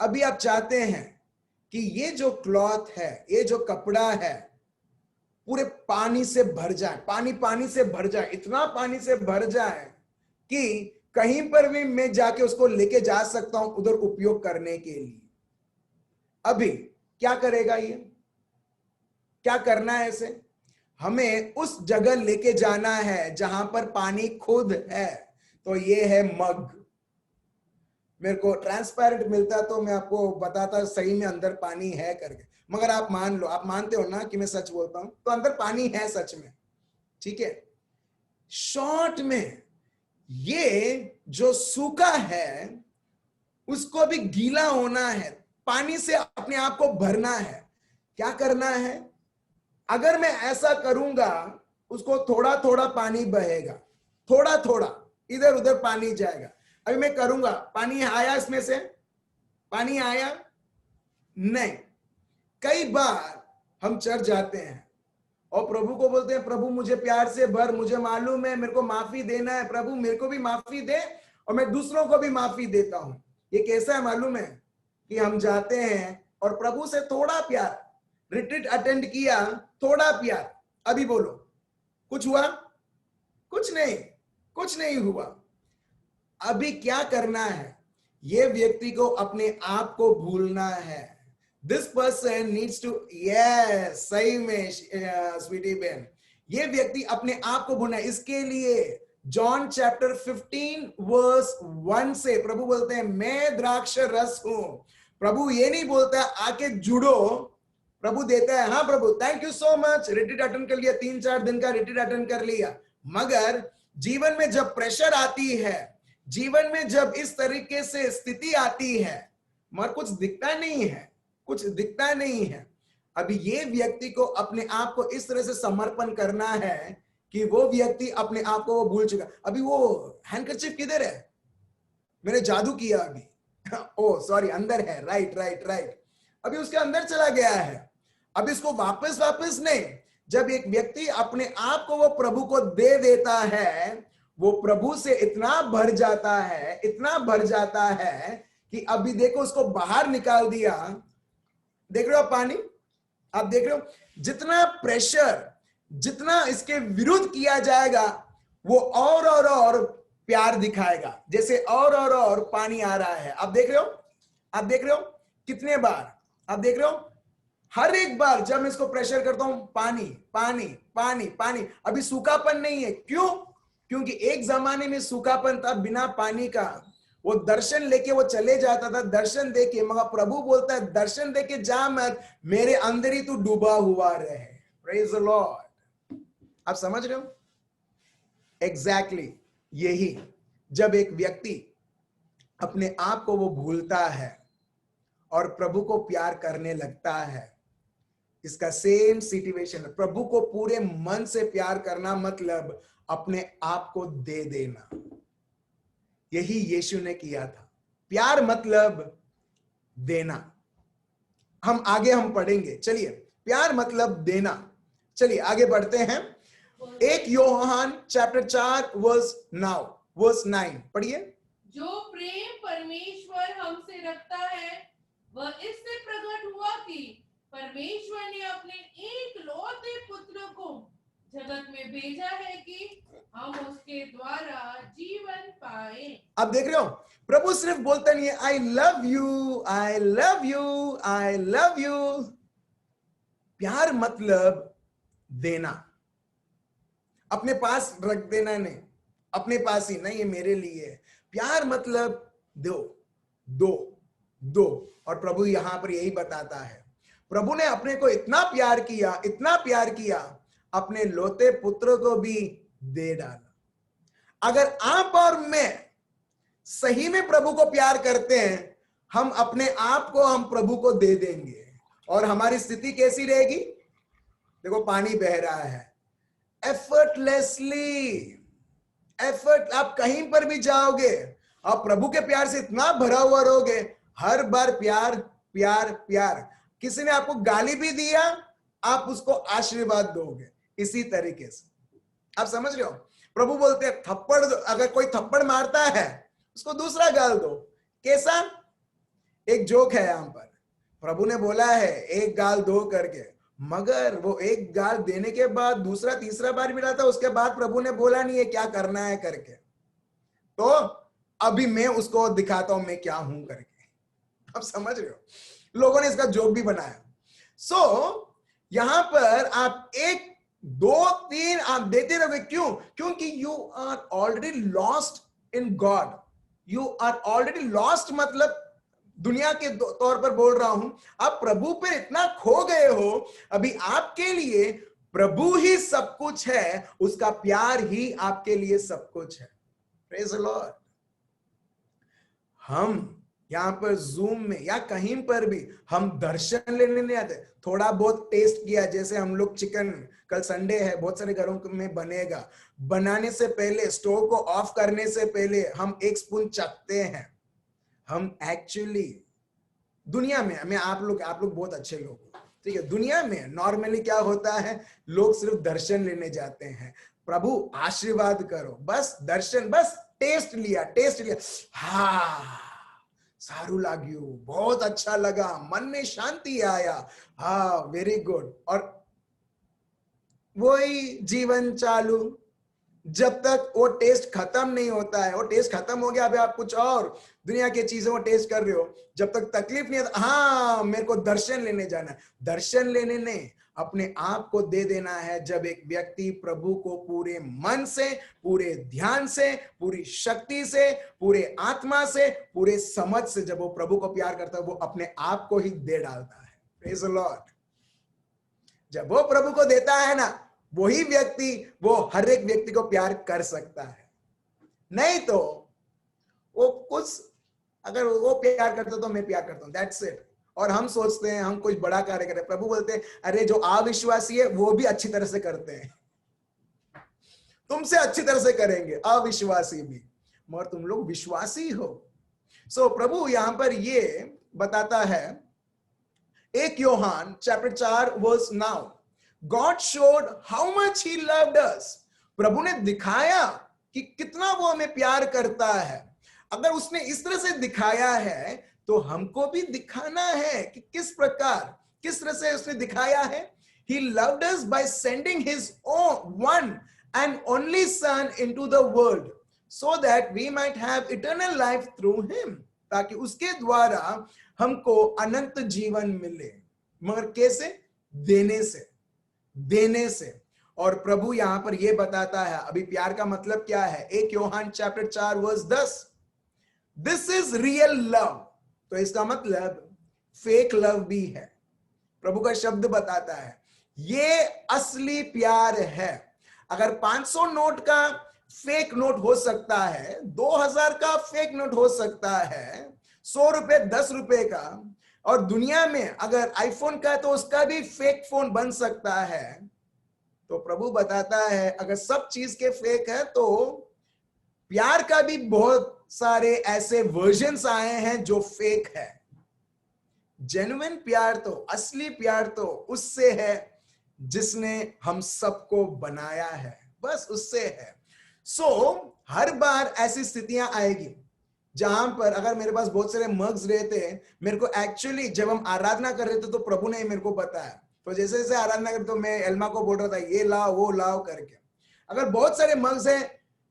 अभी आप चाहते हैं कि ये जो क्लॉथ है, ये जो कपड़ा है, पूरे पानी से भर जाए, पानी से भर जाए, इतना पानी से भर जाए कि कहीं पर भी मैं जाके उसको लेके जा सकता हूं उधर उपयोग करने के लिए. अभी क्या करेगा ये, क्या करना है इसे? हमें उस जगह लेके जाना है जहां पर पानी खुद है. तो ये है मग. मेरे को ट्रांसपेरेंट मिलता तो मैं आपको बताता सही में अंदर पानी है करके, मगर आप मान लो, आप मानते हो ना कि मैं सच बोलता हूं, तो अंदर पानी है सच में, ठीक है. शॉर्ट में ये जो सूखा है उसको भी गीला होना है, पानी से अपने आप को भरना है. क्या करना है? अगर मैं ऐसा करूंगा, उसको थोड़ा थोड़ा पानी बहेगा, थोड़ा थोड़ा इधर उधर पानी जाएगा. अभी मैं करूंगा, पानी आया इसमें से, पानी आया नहीं. कई बार हम चढ़ जाते हैं और प्रभु को बोलते हैं, प्रभु मुझे प्यार से भर, मुझे मालूम है मेरे को माफी देना है, प्रभु मेरे को भी माफी दे और मैं दूसरों को भी माफी देता हूं. ये कैसा है मालूम है कि हम जाते हैं और प्रभु से थोड़ा प्यार, रिट्रीट अटेंड किया, थोड़ा प्यार. अभी बोलो, कुछ हुआ? कुछ नहीं हुआ. अभी क्या करना है? ये व्यक्ति को अपने आप को भूलना है. This person needs to, yes सही में स्वीटी बहन, ये व्यक्ति अपने आप को भूलना है. इसके लिए जॉन चैप्टर 15 वर्स 1 से प्रभु बोलते हैं, मैं द्राक्ष रस हूं. प्रभु ये नहीं बोलता आके जुड़ो, प्रभु देता है, हाँ प्रभु thank you so much, retreat attend कर लिया, 3-4 दिन का रिट्रीट अटेंड कर लिया. मगर जीवन में जब प्रेशर आती है, जीवन में जब इस तरीके से स्थिति आती है, मगर कुछ दिखता नहीं है. अभी ये व्यक्ति को अपने आप को इस तरह से समर्पण करना है कि वो व्यक्ति अपने आप को वो भूल चुका. अभी वो हैंडकरचीफ किधर है? मैंने जादू किया अभी. ओ सॉरी, अंदर है, राइट. अभी उसके अंदर चला गया है. अब इसको वापस नहीं. जब एक व्यक्ति अपने आप को वो प्रभु को दे देता है, वो प्रभु से इतना भर जाता है कि अभी देखो उसको बाहर निकाल दिया. देख रहे हो पानी, आप देख रहे हो जितना प्रेशर, जितना इसके विरुद्ध किया जाएगा वो और प्यार दिखाएगा. जैसे और पानी आ रहा है. आप देख रहे हो कितने बार, आप देख रहे हो हर एक बार जब मैं इसको प्रेशर करता हूं, पानी. अभी सूखापन नहीं है. क्यों? क्योंकि एक जमाने में सूखापन था, बिना पानी का. वो दर्शन लेके वो चले जाता था, दर्शन देके, मगर प्रभु बोलता है दर्शन देके जा मत, मेरे अंदर ही तू डूबा हुआ रहे. Praise the Lord. आप समझ रहे हो? एग्जैक्टली यही, जब एक व्यक्ति अपने आप को वो भूलता है और प्रभु को प्यार करने लगता है, इसका सेम सिचुएशन है। प्रभु को पूरे मन से प्यार करना मतलब अपने आप को दे देना। यही यीशु ने किया था। प्यार मतलब देना। हम आगे पढ़ेंगे। चलिए, प्यार मतलब देना। चलिए आगे बढ़ते हैं। 1 यूहन्ना चैप्टर 4 वर्स 9 पढ़िए। जो प्रेम परमेश्वर हमसे रखता है वह इससे प्रकट हुआ कि परमेश्वर ने अपने एकलौते पुत्र को जगत में भेजा है कि हम उसके द्वारा जीवन पाए। आप देख रहे हो, प्रभु सिर्फ बोलता नहीं है I love you, I love you, I love you. प्यार मतलब देना, अपने पास रख देना नहीं, अपने पास ही नहीं, ये मेरे लिए है। प्यार मतलब दो दो दो। और प्रभु यहां पर यही बताता है। प्रभु ने अपने को इतना प्यार किया, इतना प्यार किया, अपने लोते पुत्र को भी दे डाला। अगर आप और मैं सही में प्रभु को प्यार करते हैं, हम अपने आप को हम प्रभु को दे देंगे। और हमारी स्थिति कैसी रहेगी? देखो, पानी बह रहा है, एफर्टलेसली। एफर्ट, आप कहीं पर भी जाओगे, आप प्रभु के प्यार से इतना भरा हुआ रहोगे, हर बार प्यार प्यार प्यार। किसी ने आपको गाली भी दिया, आप उसको आशीर्वाद दोगे इसी तरीके से। आप समझ रहे हो? प्रभु बोलते हैं थप्पड़ दो, अगर कोई थप्पड़ मारता है उसको दूसरा गाल दो। कैसा? एक जोक है यहां पर, प्रभु ने बोला है एक गाल दो करके, मगर वो एक गाल देने के बाद दूसरा तीसरा बार मिला था, उसके बाद प्रभु ने बोला नहीं है क्या करना है करके। तो अभी मैं उसको दिखाता हूं मैं क्या हूं करके। आप समझ रहे हो? लोगों ने इसका जोक भी बनाया। यहां पर आप एक दो तीन आप देते रहोगे। क्यों? क्योंकि you are already lost in God. You are already lost मतलब दुनिया के तौर पर बोल रहा हूं, आप प्रभु पे इतना खो गए हो, अभी आपके लिए प्रभु ही सब कुछ है, उसका प्यार ही आपके लिए सब कुछ है। Praise the Lord. हम यहां पर जूम में या कहीं पर भी हम दर्शन लेने नहीं आते। थोड़ा बहुत टेस्ट किया, जैसे हम लोग चिकन, कल संडे है, बहुत सारे घरों में बनेगा, बनाने से पहले, स्टोव को ऑफ करने से पहले हम एक स्पून चखते हैं। हम एक्चुअली दुनिया में, मैं आप लोग बहुत अच्छे लोग हो, ठीक है। दुनिया में नॉर्मली क्या होता है, लोग सिर्फ दर्शन लेने जाते हैं, प्रभु आशीर्वाद करो, बस दर्शन, बस टेस्ट लिया, हाँ सारू लाग्यू, बहुत अच्छा लगा, मन में शांति आया, हाँ वेरी गुड, और वही जीवन चालू जब तक वो टेस्ट खत्म नहीं होता है। वो टेस्ट खत्म हो गया, अभी आप कुछ और दुनिया की चीजों को टेस्ट कर रहे हो, जब तक तकलीफ नहीं आता, हाँ मेरे को दर्शन लेने जाना है। दर्शन लेने नहीं, अपने आप को दे देना है। जब एक व्यक्ति प्रभु को पूरे मन से, पूरे ध्यान से, पूरी शक्ति से, पूरे आत्मा से, पूरे समझ से जब वो प्रभु को प्यार करता है, वो अपने आप को ही दे डालता है। Praise the Lord. जब वो प्रभु को देता है ना, वही व्यक्ति, वो हर एक व्यक्ति को प्यार कर सकता है। नहीं तो वो कुछ, अगर वो प्यार करता तो मैं प्यार करता हूं, दैट्स इट। और हम सोचते हैं हम कुछ बड़ा कार्य करें। प्रभु बोलते हैं अरे जो अविश्वासी है वो भी अच्छी तरह से करते हैं, तुमसे अच्छी तरह से करेंगे अविश्वासी भी, मगर तुम लोग विश्वासी हो। प्रभु यहां पर ये बताता है, 1 यूहन्ना chapter 4 verse 9, God showed how much he loved us. प्रभु ने दिखाया कि कितना वो हमें प्यार करता है। अगर उसने इस तरह से दिखाया है तो हमको भी दिखाना है कि किस प्रकार, किस तरह से उसने दिखाया है। He loved us by sending his own one and only son into the world so that we might have eternal life through him, ताकि उसके द्वारा हमको अनंत जीवन मिले। मगर कैसे? देने से। और प्रभु यहां पर यह बताता है, अभी प्यार का मतलब क्या है, 1 यूहन्ना chapter 4 verse 10, this is real love. तो इसका मतलब फेक लव भी है। प्रभु का शब्द बताता है ये असली प्यार है। अगर 500 नोट का फेक नोट हो सकता है, 2000 का फेक नोट हो सकता है, 100 रुपए 10 रुपए का, और दुनिया में अगर आईफोन का है तो उसका भी फेक फोन बन सकता है। तो प्रभु बताता है अगर सब चीज के फेक है तो प्यार का भी बहुत सारे ऐसे वर्जन्स आए हैं जो फेक है। जेन्युइन प्यार तो, असली प्यार तो उससे है जिसने हम सबको बनाया है, बस उससे है। हर बार ऐसी स्थितियां आएगी जहां पर अगर मेरे पास बहुत सारे मग्स रहते, मेरे को एक्चुअली जब हम आराधना कर रहे थे तो प्रभु ने मेरे को बताया, तो जैसे जैसे आराधना करते तो मैं एल्मा को बोल रहा था ये लाओ वो लाओ करके। अगर बहुत सारे मग्स हैं,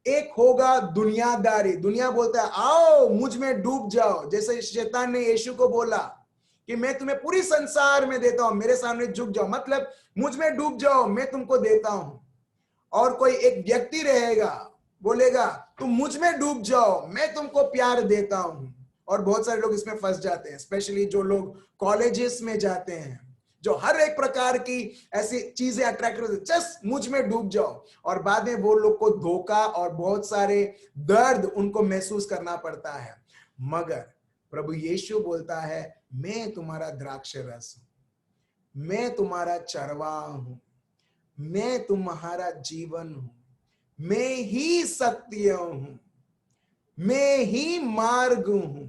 एक होगा दुनियादारी, दुनिया बोलता है आओ मुझ में डूब जाओ, जैसे शैतान ने यीशु को बोला कि मैं तुम्हें पूरी संसार में देता हूं, मेरे सामने झुक जाओ, मतलब मुझ में डूब जाओ, मैं तुमको देता हूं। और कोई एक व्यक्ति रहेगा बोलेगा तुम मुझ में डूब जाओ, मैं तुमको प्यार देता हूं। और बहुत सारे लोग इसमें फंस जाते हैं, स्पेशली जो लोग कॉलेजेस में जाते हैं, जो हर एक प्रकार की ऐसी चीजें अट्रैक्ट करते, जस्ट मुझ में डूब जाओ, और बाद में वो लोग को धोखा और बहुत सारे दर्द उनको महसूस करना पड़ता है। मगर प्रभु यीशु बोलता है मैं तुम्हारा द्राक्ष रस हूं, मैं तुम्हारा चरवाहा हूं, मैं तुम्हारा जीवन हूं, मैं ही सत्य हूं, मैं ही मार्ग हूं।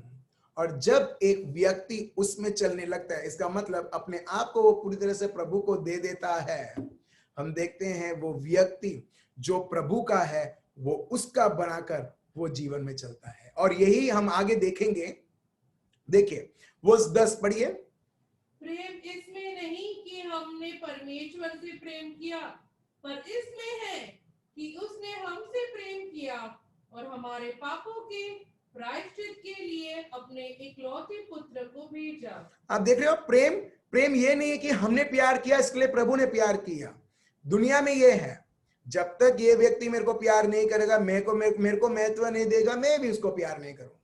और जब एक व्यक्ति उसमें चलने लगता है, इसका मतलब अपने आप को वो पूरी तरह से प्रभु को दे देता है, हम देखते हैं वो व्यक्ति जो प्रभु का है वो उसका बनाकर वो जीवन में चलता है। और यही हम आगे देखेंगे। देखिए वर्स 10 पढ़िए। प्रेम इसमें नहीं कि हमने परमेश्वर से प्रेम किया, पर इसमें है कि उसने हमसे प्रेम किया और हमारे पापों के प्रायश्चित के लिए अपने इकलौते पुत्र को भेजा। आप देख रहे हो, प्रेम ये नहीं है कि हमने प्यार किया इसके लिए प्रभु ने प्यार किया। दुनिया में ये है, जब तक ये व्यक्ति मेरे को प्यार नहीं करेगा, मेरे को महत्व नहीं देगा, मैं भी उसको प्यार नहीं करूंगा।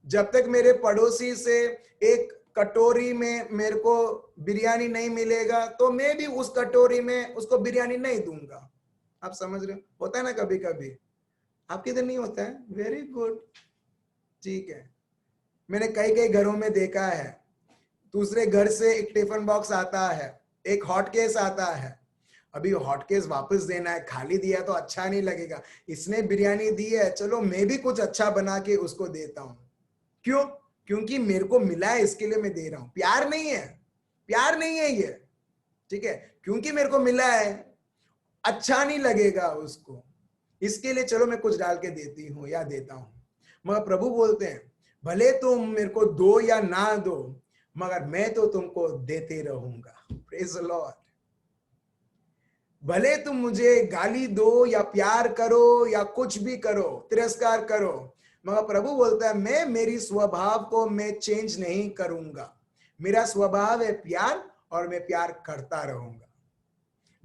जब तक मेरे पड़ोसी से एक कटोरी में मेरे को बिरयानी नहीं मिलेगा तो मैं भी उस कटोरी में उसको बिरयानी नहीं दूंगा। आप समझ रहे हो, होता है ना कभी कभी, आपके इधर नहीं होता है? वेरी गुड, ठीक है। मैंने कई कई घरों में देखा है, दूसरे घर से एक टिफिन बॉक्स आता है, एक हॉट केस आता है, अभी हॉट केस वापस देना है, खाली दिया तो अच्छा नहीं लगेगा, इसने बिरयानी दी है चलो मैं भी कुछ अच्छा बना के उसको देता हूं। क्यों? क्योंकि मेरे को मिला है इसके लिए मैं दे रहा हूं। प्यार नहीं है, प्यार नहीं है ये, ठीक है। क्योंकि मेरे को मिला है, अच्छा नहीं लगेगा उसको, इसके लिए चलो मैं कुछ डाल के देती हूं या देता हूं। मगर प्रभु बोलते हैं भले तुम मेरे को दो या ना दो, मगर मैं तो तुमको देते रहूंगा। Praise the Lord. भले तुम मुझे गाली दो या प्यार करो या कुछ भी करो, तिरस्कार करो, मगर प्रभु बोलता है मैं मेरी स्वभाव को मैं चेंज नहीं करूंगा। मेरा स्वभाव है प्यार और मैं प्यार करता रहूंगा,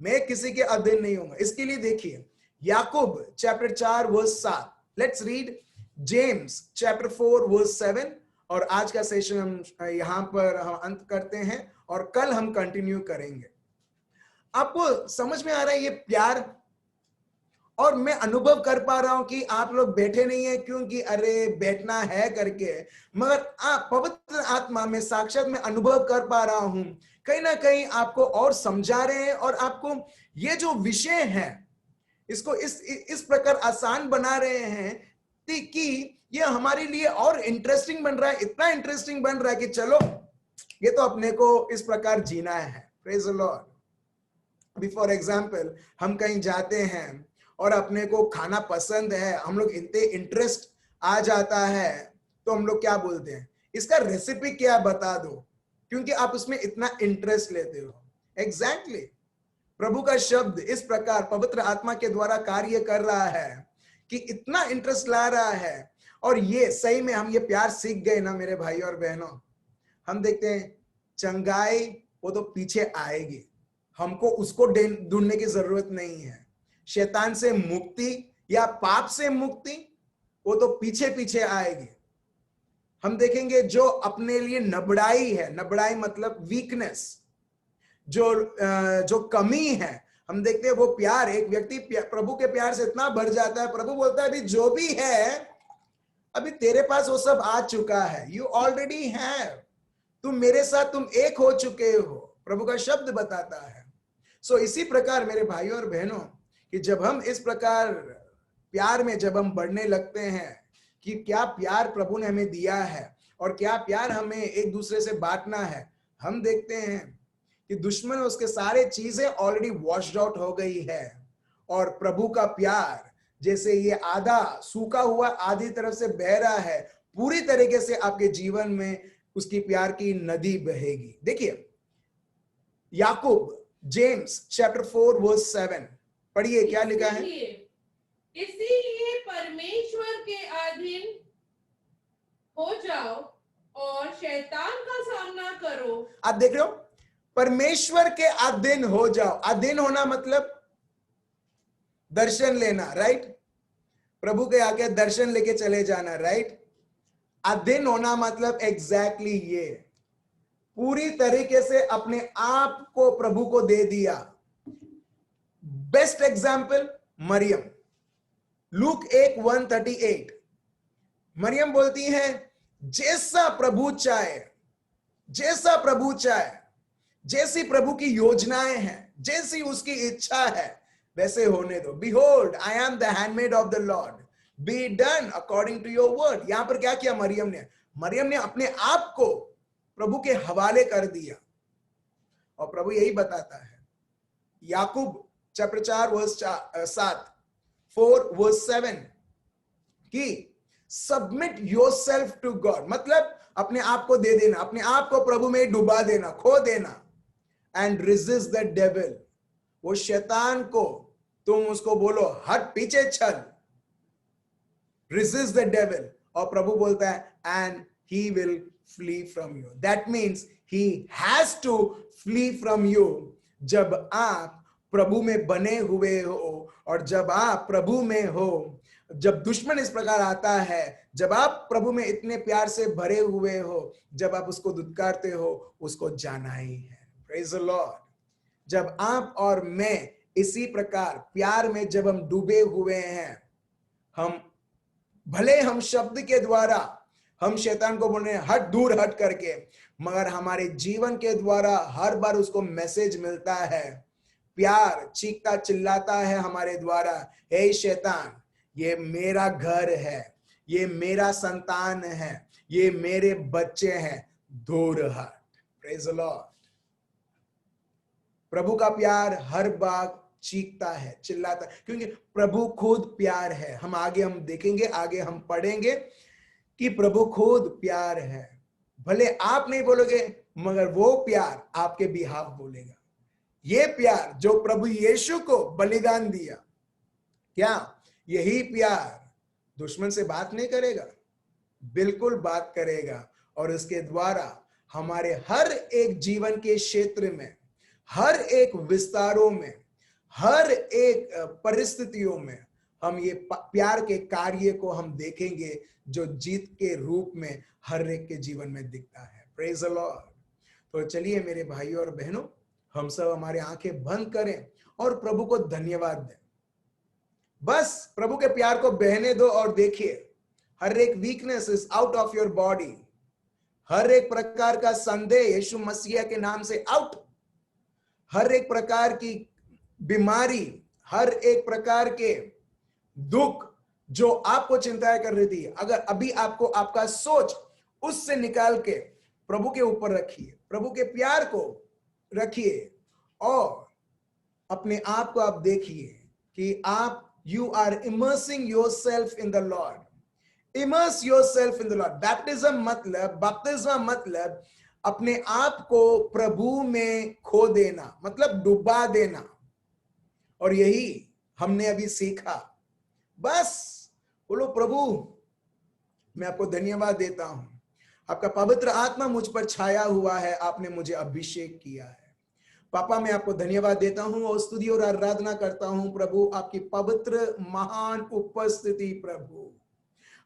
मैं किसी के अधीन नहीं होऊंगा। इसके लिए देखिए याकूब chapter 4 verse 7, let's read James chapter 4 verse 7। और आज का सेशन हम यहां पर हम अंत करते हैं और कल हम कंटिन्यू करेंगे। आपको समझ में आ रहा है ये प्यार? और मैं अनुभव कर पा रहा हूं कि आप लोग बैठे नहीं है क्योंकि अरे बैठना है करके, मगर आप पवित्र आत्मा में साक्षात में अनुभव कर पा रहा हूं, कहीं ना कहीं आपको और समझा रहे हैं और आपको ये जो विषय है इसको इस प्रकार आसान बना रहे हैं कि ये हमारे लिए और इंटरेस्टिंग बन रहा है, इतना इंटरेस्टिंग बन रहा है कि चलो ये तो अपने को इस प्रकार जीना है। Praise the Lord. अभी फॉर एग्जाम्पल हम कहीं जाते हैं और अपने को खाना पसंद है, हम लोग इतने इंटरेस्ट आ जाता है तो हम लोग क्या बोलते हैं, इसका रेसिपी क्या बता दो, क्योंकि आप उसमें इतना इंटरेस्ट लेते हो। एग्जैक्टली प्रभु का शब्द इस प्रकार पवित्र आत्मा के द्वारा कार्य कर रहा है कि इतना इंटरेस्ट ला रहा है। और ये सही में हम ये प्यार सीख गए ना मेरे भाई और बहनों, हम देखते हैं चंगाई वो तो पीछे आएगी, हमको उसको ढूंढने की जरूरत नहीं है। शैतान से मुक्ति या पाप से मुक्ति वो तो पीछे पीछे आएगी। हम देखेंगे जो अपने लिए नबड़ाई है, नबड़ाई मतलब वीकनेस, जो कमी है, हम देखते हैं वो प्यार, एक व्यक्ति प्रभु के प्यार से इतना भर जाता है, प्रभु बोलता है अभी जो भी है अभी तेरे पास वो सब आ चुका है, यू ऑलरेडी हैव, तुम मेरे साथ तुम एक हो चुके हो, प्रभु का शब्द बताता है। सो इसी प्रकार मेरे भाइयों और बहनों, कि जब हम इस प्रकार प्यार में जब हम बढ़ने लगते हैं, कि क्या प्यार प्रभु ने हमें दिया है और क्या प्यार हमें एक दूसरे से बांटना है, हम देखते हैं कि दुश्मन उसके सारे चीजें ऑलरेडी वॉश्ड आउट हो गई है, और प्रभु का प्यार जैसे ये आधा सूखा हुआ आधी तरफ से बह रहा है, पूरी तरीके से आपके जीवन में उसकी प्यार की नदी बहेगी। देखिए याकूब जेम्स चैप्टर 4 वर्स 7 पढ़िए, क्या लिखा है? इसीलिए परमेश्वर के अधीन हो जाओ और शैतान का सामना करो। आप देख रहे हो, परमेश्वर के अधीन हो जाओ। अधीन होना मतलब दर्शन लेना, राइट? प्रभु के आगे दर्शन लेके चले जाना, राइट? अधीन होना मतलब एग्जैक्टली ये, पूरी तरीके से अपने आप को प्रभु को दे दिया। बेस्ट एग्जाम्पल मरियम, लूक 1:138। मरियम बोलती है, जैसा प्रभु चाहे, जैसा प्रभु चाहे, जैसी प्रभु की योजनाएं हैं, जैसी उसकी इच्छा है, वैसे होने दो। Behold, I am the handmaid of the Lord. Be done according to your word. यहां पर क्या किया मरियम ने? मरियम ने अपने आप को प्रभु के हवाले कर दिया, और प्रभु यही बताता है याकूब चैप्टर 4 वर्स 7 4 वर्स 7 कि सबमिट योरसेल्फ टू गॉड, मतलब अपने आप को दे देना, अपने आप को प्रभु में डुबा देना, खो देना। एंड रेजिस्ट द डेविल, वो शैतान को तुम उसको बोलो हट, पीछे चल, रेजिस्ट द डेविल, और प्रभु बोलता है and he will flee from you. That means he has to flee from you। जब आप प्रभु में बने हुए हो, और जब आप प्रभु में हो, जब दुश्मन इस प्रकार आता है, जब आप प्रभु में इतने प्यार से भरे हुए हो, जब आप उसको दुत्कारते हो, उसको जाना ही है। Praise the Lord। जब आप और मैं इसी प्रकार प्यार में जब हम डूबे हुए हैं, हम भले हम शब्द के द्वारा हम शैतान को बोल रहे हैं हट, दूर हट करके, मगर हमारे जीवन के द्वारा हर बार उसको मैसेज मिलता है, प्यार चीखता चिल्लाता है हमारे द्वारा, हे शैतान, ये मेरा घर है, ये मेरा संतान है, ये मेरे बच्चे हैं, दूर हट। Praise the Lord. प्रभु का प्यार हर बार चीखता है, चिल्लाता है, क्योंकि प्रभु खुद प्यार है। हम आगे हम देखेंगे, आगे हम पढ़ेंगे कि प्रभु खुद प्यार है। भले आप नहीं बोलोगे, मगर वो प्यार आपके बिहाफ बोलेगा। ये प्यार जो प्रभु यीशु को बलिदान दिया, क्या यही प्यार दुश्मन से बात नहीं करेगा? बिल्कुल बात करेगा, और इसके द्वारा हमारे हर एक जीवन के क्षेत्र में, हर एक विस्तारों में, हर एक परिस्थितियों में हम ये प्यार के कार्य को हम देखेंगे, जो जीत के रूप में हर एक के जीवन में दिखता है। Praise the Lord. तो चलिए मेरे भाइयों और बहनों, हम सब हमारे आंखें बंद करें और प्रभु को धन्यवाद दें। बस प्रभु के प्यार को बहने दो और देखिए, हर एक weakness is out of your body, हर एक प्रकार का संदेह यीशु मसीह के नाम से आउट, हर एक प्रकार की बीमारी, हर एक प्रकार के दुख जो आपको चिंताएं कर रही थी, अगर अभी आपको आपका सोच उससे निकाल के प्रभु के ऊपर रखिए, प्रभु के प्यार को रखिए, और अपने आप को आप देखिए कि आप you are immersing yourself in the Lord. Immerse yourself in the Lord. बपतिस्मा मतलब अपने आप को प्रभु में खो देना, मतलब डुबा देना। और यही हमने अभी सीखा। बस बोलो प्रभु, मैं आपको धन्यवाद देता हूं, आपका पवित्र आत्मा मुझ पर छाया हुआ है, आपने मुझे अभिषेक किया है। पापा, मैं आपको धन्यवाद देता हूं और स्तुति और आराधना करता हूं प्रभु, आपकी पवित्र महान उपस्थिति।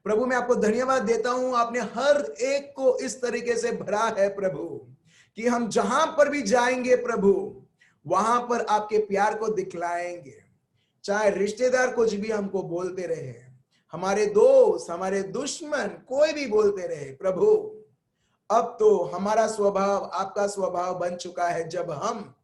प्रभु मैं आपको धन्यवाद देता हूं, आपने हर एक को इस तरीके से भरा है प्रभु, कि हम जहां पर भी जाएंगे प्रभु, वहां पर आपके प्यार को दिखलाएंगे। चाहे रिश्तेदार कुछ भी हमको बोलते रहे, हमारे दोस्त, हमारे दुश्मन कोई भी बोलते रहे, प्रभु अब तो हमारा स्वभाव आपका स्वभाव बन चुका है, जब हम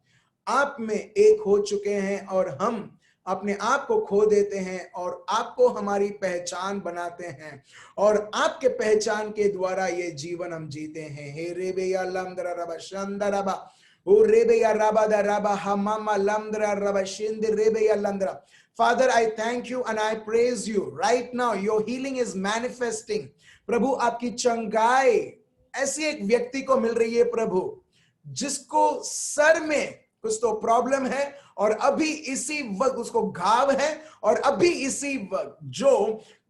आप में एक हो चुके हैं और हम अपने आप को खो देते हैं और आपको हमारी पहचान बनाते हैं और आपके पहचान के द्वारा ये जीवन हम जीते हैं। हे रेबेया लमदरा रबा शंदरबा ओ रेबेया रबा दा रबा हमामा लमदरा रबा Shinde रेबेया लमदरा। Father, I thank you and I praise you. Right now, your healing is manifesting. प्रभु, आपकी चंगाई ऐसी एक व्यक्ति को मिल रही है प्रभु, जिसको सर में कुछ तो प्रॉब्लम है और अभी इसी वक्त उसको घाव है और अभी इसी वक्त जो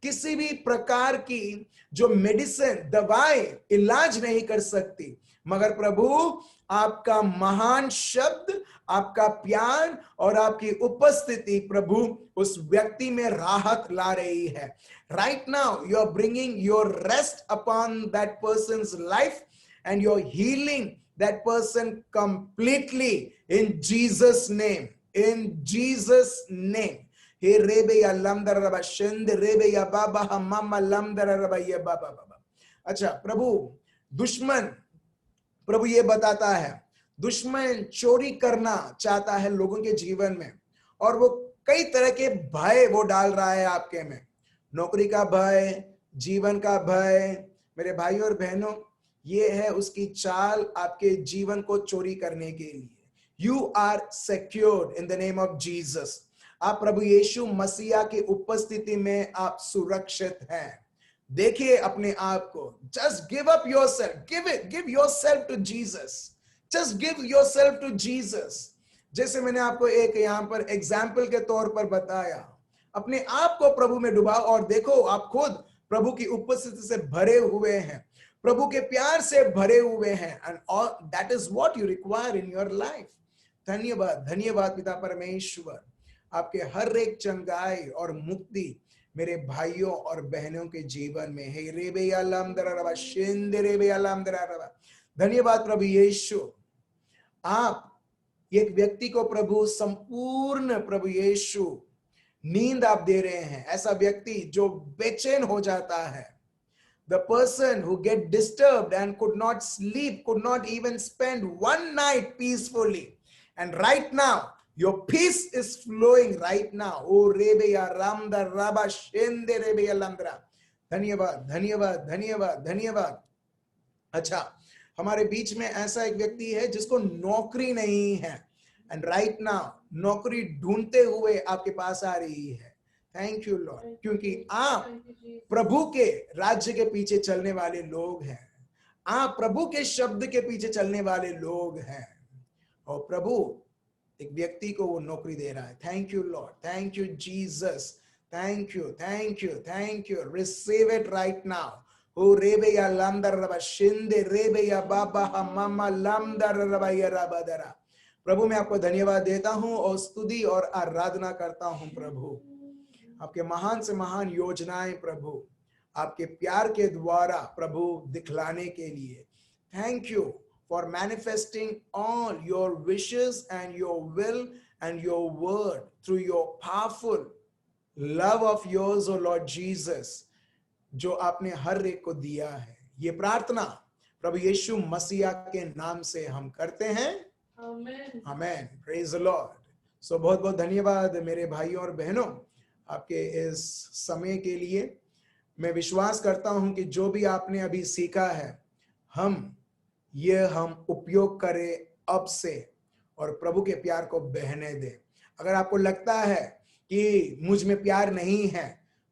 किसी भी प्रकार की जो मेडिसिन दवाएं इलाज नहीं कर सकती, मगर प्रभु आपका महान शब्द, आपका प्यार और आपकी उपस्थिति प्रभु उस व्यक्ति में राहत ला रही है। Right now you are bringing your rest upon that person's life and you're healing that person completely in Jesus name, in Jesus name. He rebe ya lamdar raba shend rebe ya baba hamama lamdar raba ya baba baba। अच्छा प्रभु, दुश्मन प्रभु ये बताता है, दुश्मन चोरी करना चाहता है लोगों के जीवन में और वो कई तरह के भय वो डाल रहा है आपके में, नौकरी का भय, जीवन का भय। मेरे भाई और बहनों, ये है उसकी चाल आपके जीवन को चोरी करने के लिए। You are secured in the name of Jesus. आप प्रभु यीशु मसीहा की उपस्थिति में आप सुरक्षित हैं। देखिए अपने आप को, just give up yourself, give yourself to Jesus, just give yourself to Jesus. जैसे मैंने आपको एक यहाँ पर एग्जाम्पल के तौर पर बताया, अपने आप को प्रभु में डुबाओ और देखो आप खुद प्रभु की उपस्थिति से भरे हुए हैं, प्रभु के प्यार से भरे हुए हैं, and all that is what you require in your life. धन्यवाद, धन्यवाद पिता परमेश्वर, आपके हर एक चंगाई और मुक्ति मेरे भाइयों और बहनों के जीवन में है। रेबेया लमदरा रबा शिंदे रेबेया लमदरा रबा। धन्यवाद प्रभु यीशु, आप एक व्यक्ति को प्रभु संपूर्ण प्रभु यीशु नींद आप दे रहे हैं। ऐसा व्यक्ति जो बेचैन हो जाता है, the person who get disturbed and could not sleep, could not even spend one night peacefully, and right now your peace is flowing right now। oh rebeya ramda raba shende rebeya lamdra। धन्यवाद, धन्यवाद, धन्यवाद, धन्यवाद। अच्छा, हमारे बीच में ऐसा एक व्यक्ति है जिसको नौकरी नहीं है, एंड राइट नाउ नौकरी ढूंढते हुए आपके पास आ रही है। थैंक यू लॉर्ड, क्योंकि आप प्रभु के राज्य के पीछे चलने वाले लोग हैं, आप प्रभु के शब्द के पीछे चलने वाले लोग हैं और प्रभु एक व्यक्ति को वो नौकरी दे रहा है। Thank you Lord, thank you Jesus, thank you, thank you, thank you. Receive it right now. ओ रेबेया लमदर रबा शिंदे रेबेया बाबा हमामा लमदर रबा या रबादरा। प्रभु मैं आपको धन्यवाद देता हूं और स्तुति और आराधना करता हूं प्रभु, आपके महान से महान योजनाएं प्रभु आपके प्यार के द्वारा प्रभु दिखलाने के लिए। Thank you for manifesting all your wishes and your will and your word through your powerful love of yours o Lord Jesus, जो आपने हर एक को दिया है। ये प्रार्थना प्रभु यीशु मसीहा के नाम से हम करते हैं, amen, amen. Praise the Lord. So बहुत बहुत धन्यवाद मेरे भाइयों और बहनों आपके इस समय के लिए। मैं विश्वास करता हूं कि जो भी आपने अभी सीखा है हम उपयोग करें अब से और प्रभु के प्यार को बहने दें। अगर आपको लगता है कि मुझ में प्यार नहीं है,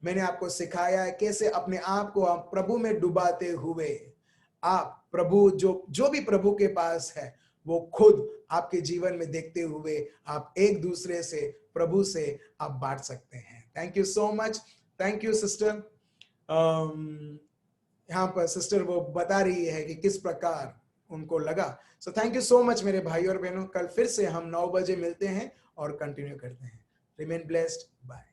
मैंने आपको सिखाया है कैसे अपने आप को आप प्रभु में डुबाते हुए आप प्रभु जो भी प्रभु के पास है वो खुद आपके जीवन में देखते हुए आप एक दूसरे से प्रभु से आप बांट सकते हैं। Thank you so much, thank you sister. यहाँ पर सिस्टर वो बता रही है कि किस प्रकार उनको लगा। So thank you so much मेरे भाई और बहनों। कल फिर से हम 9 बजे मिलते हैं और कंटिन्यू करते हैं। Remain blessed, bye.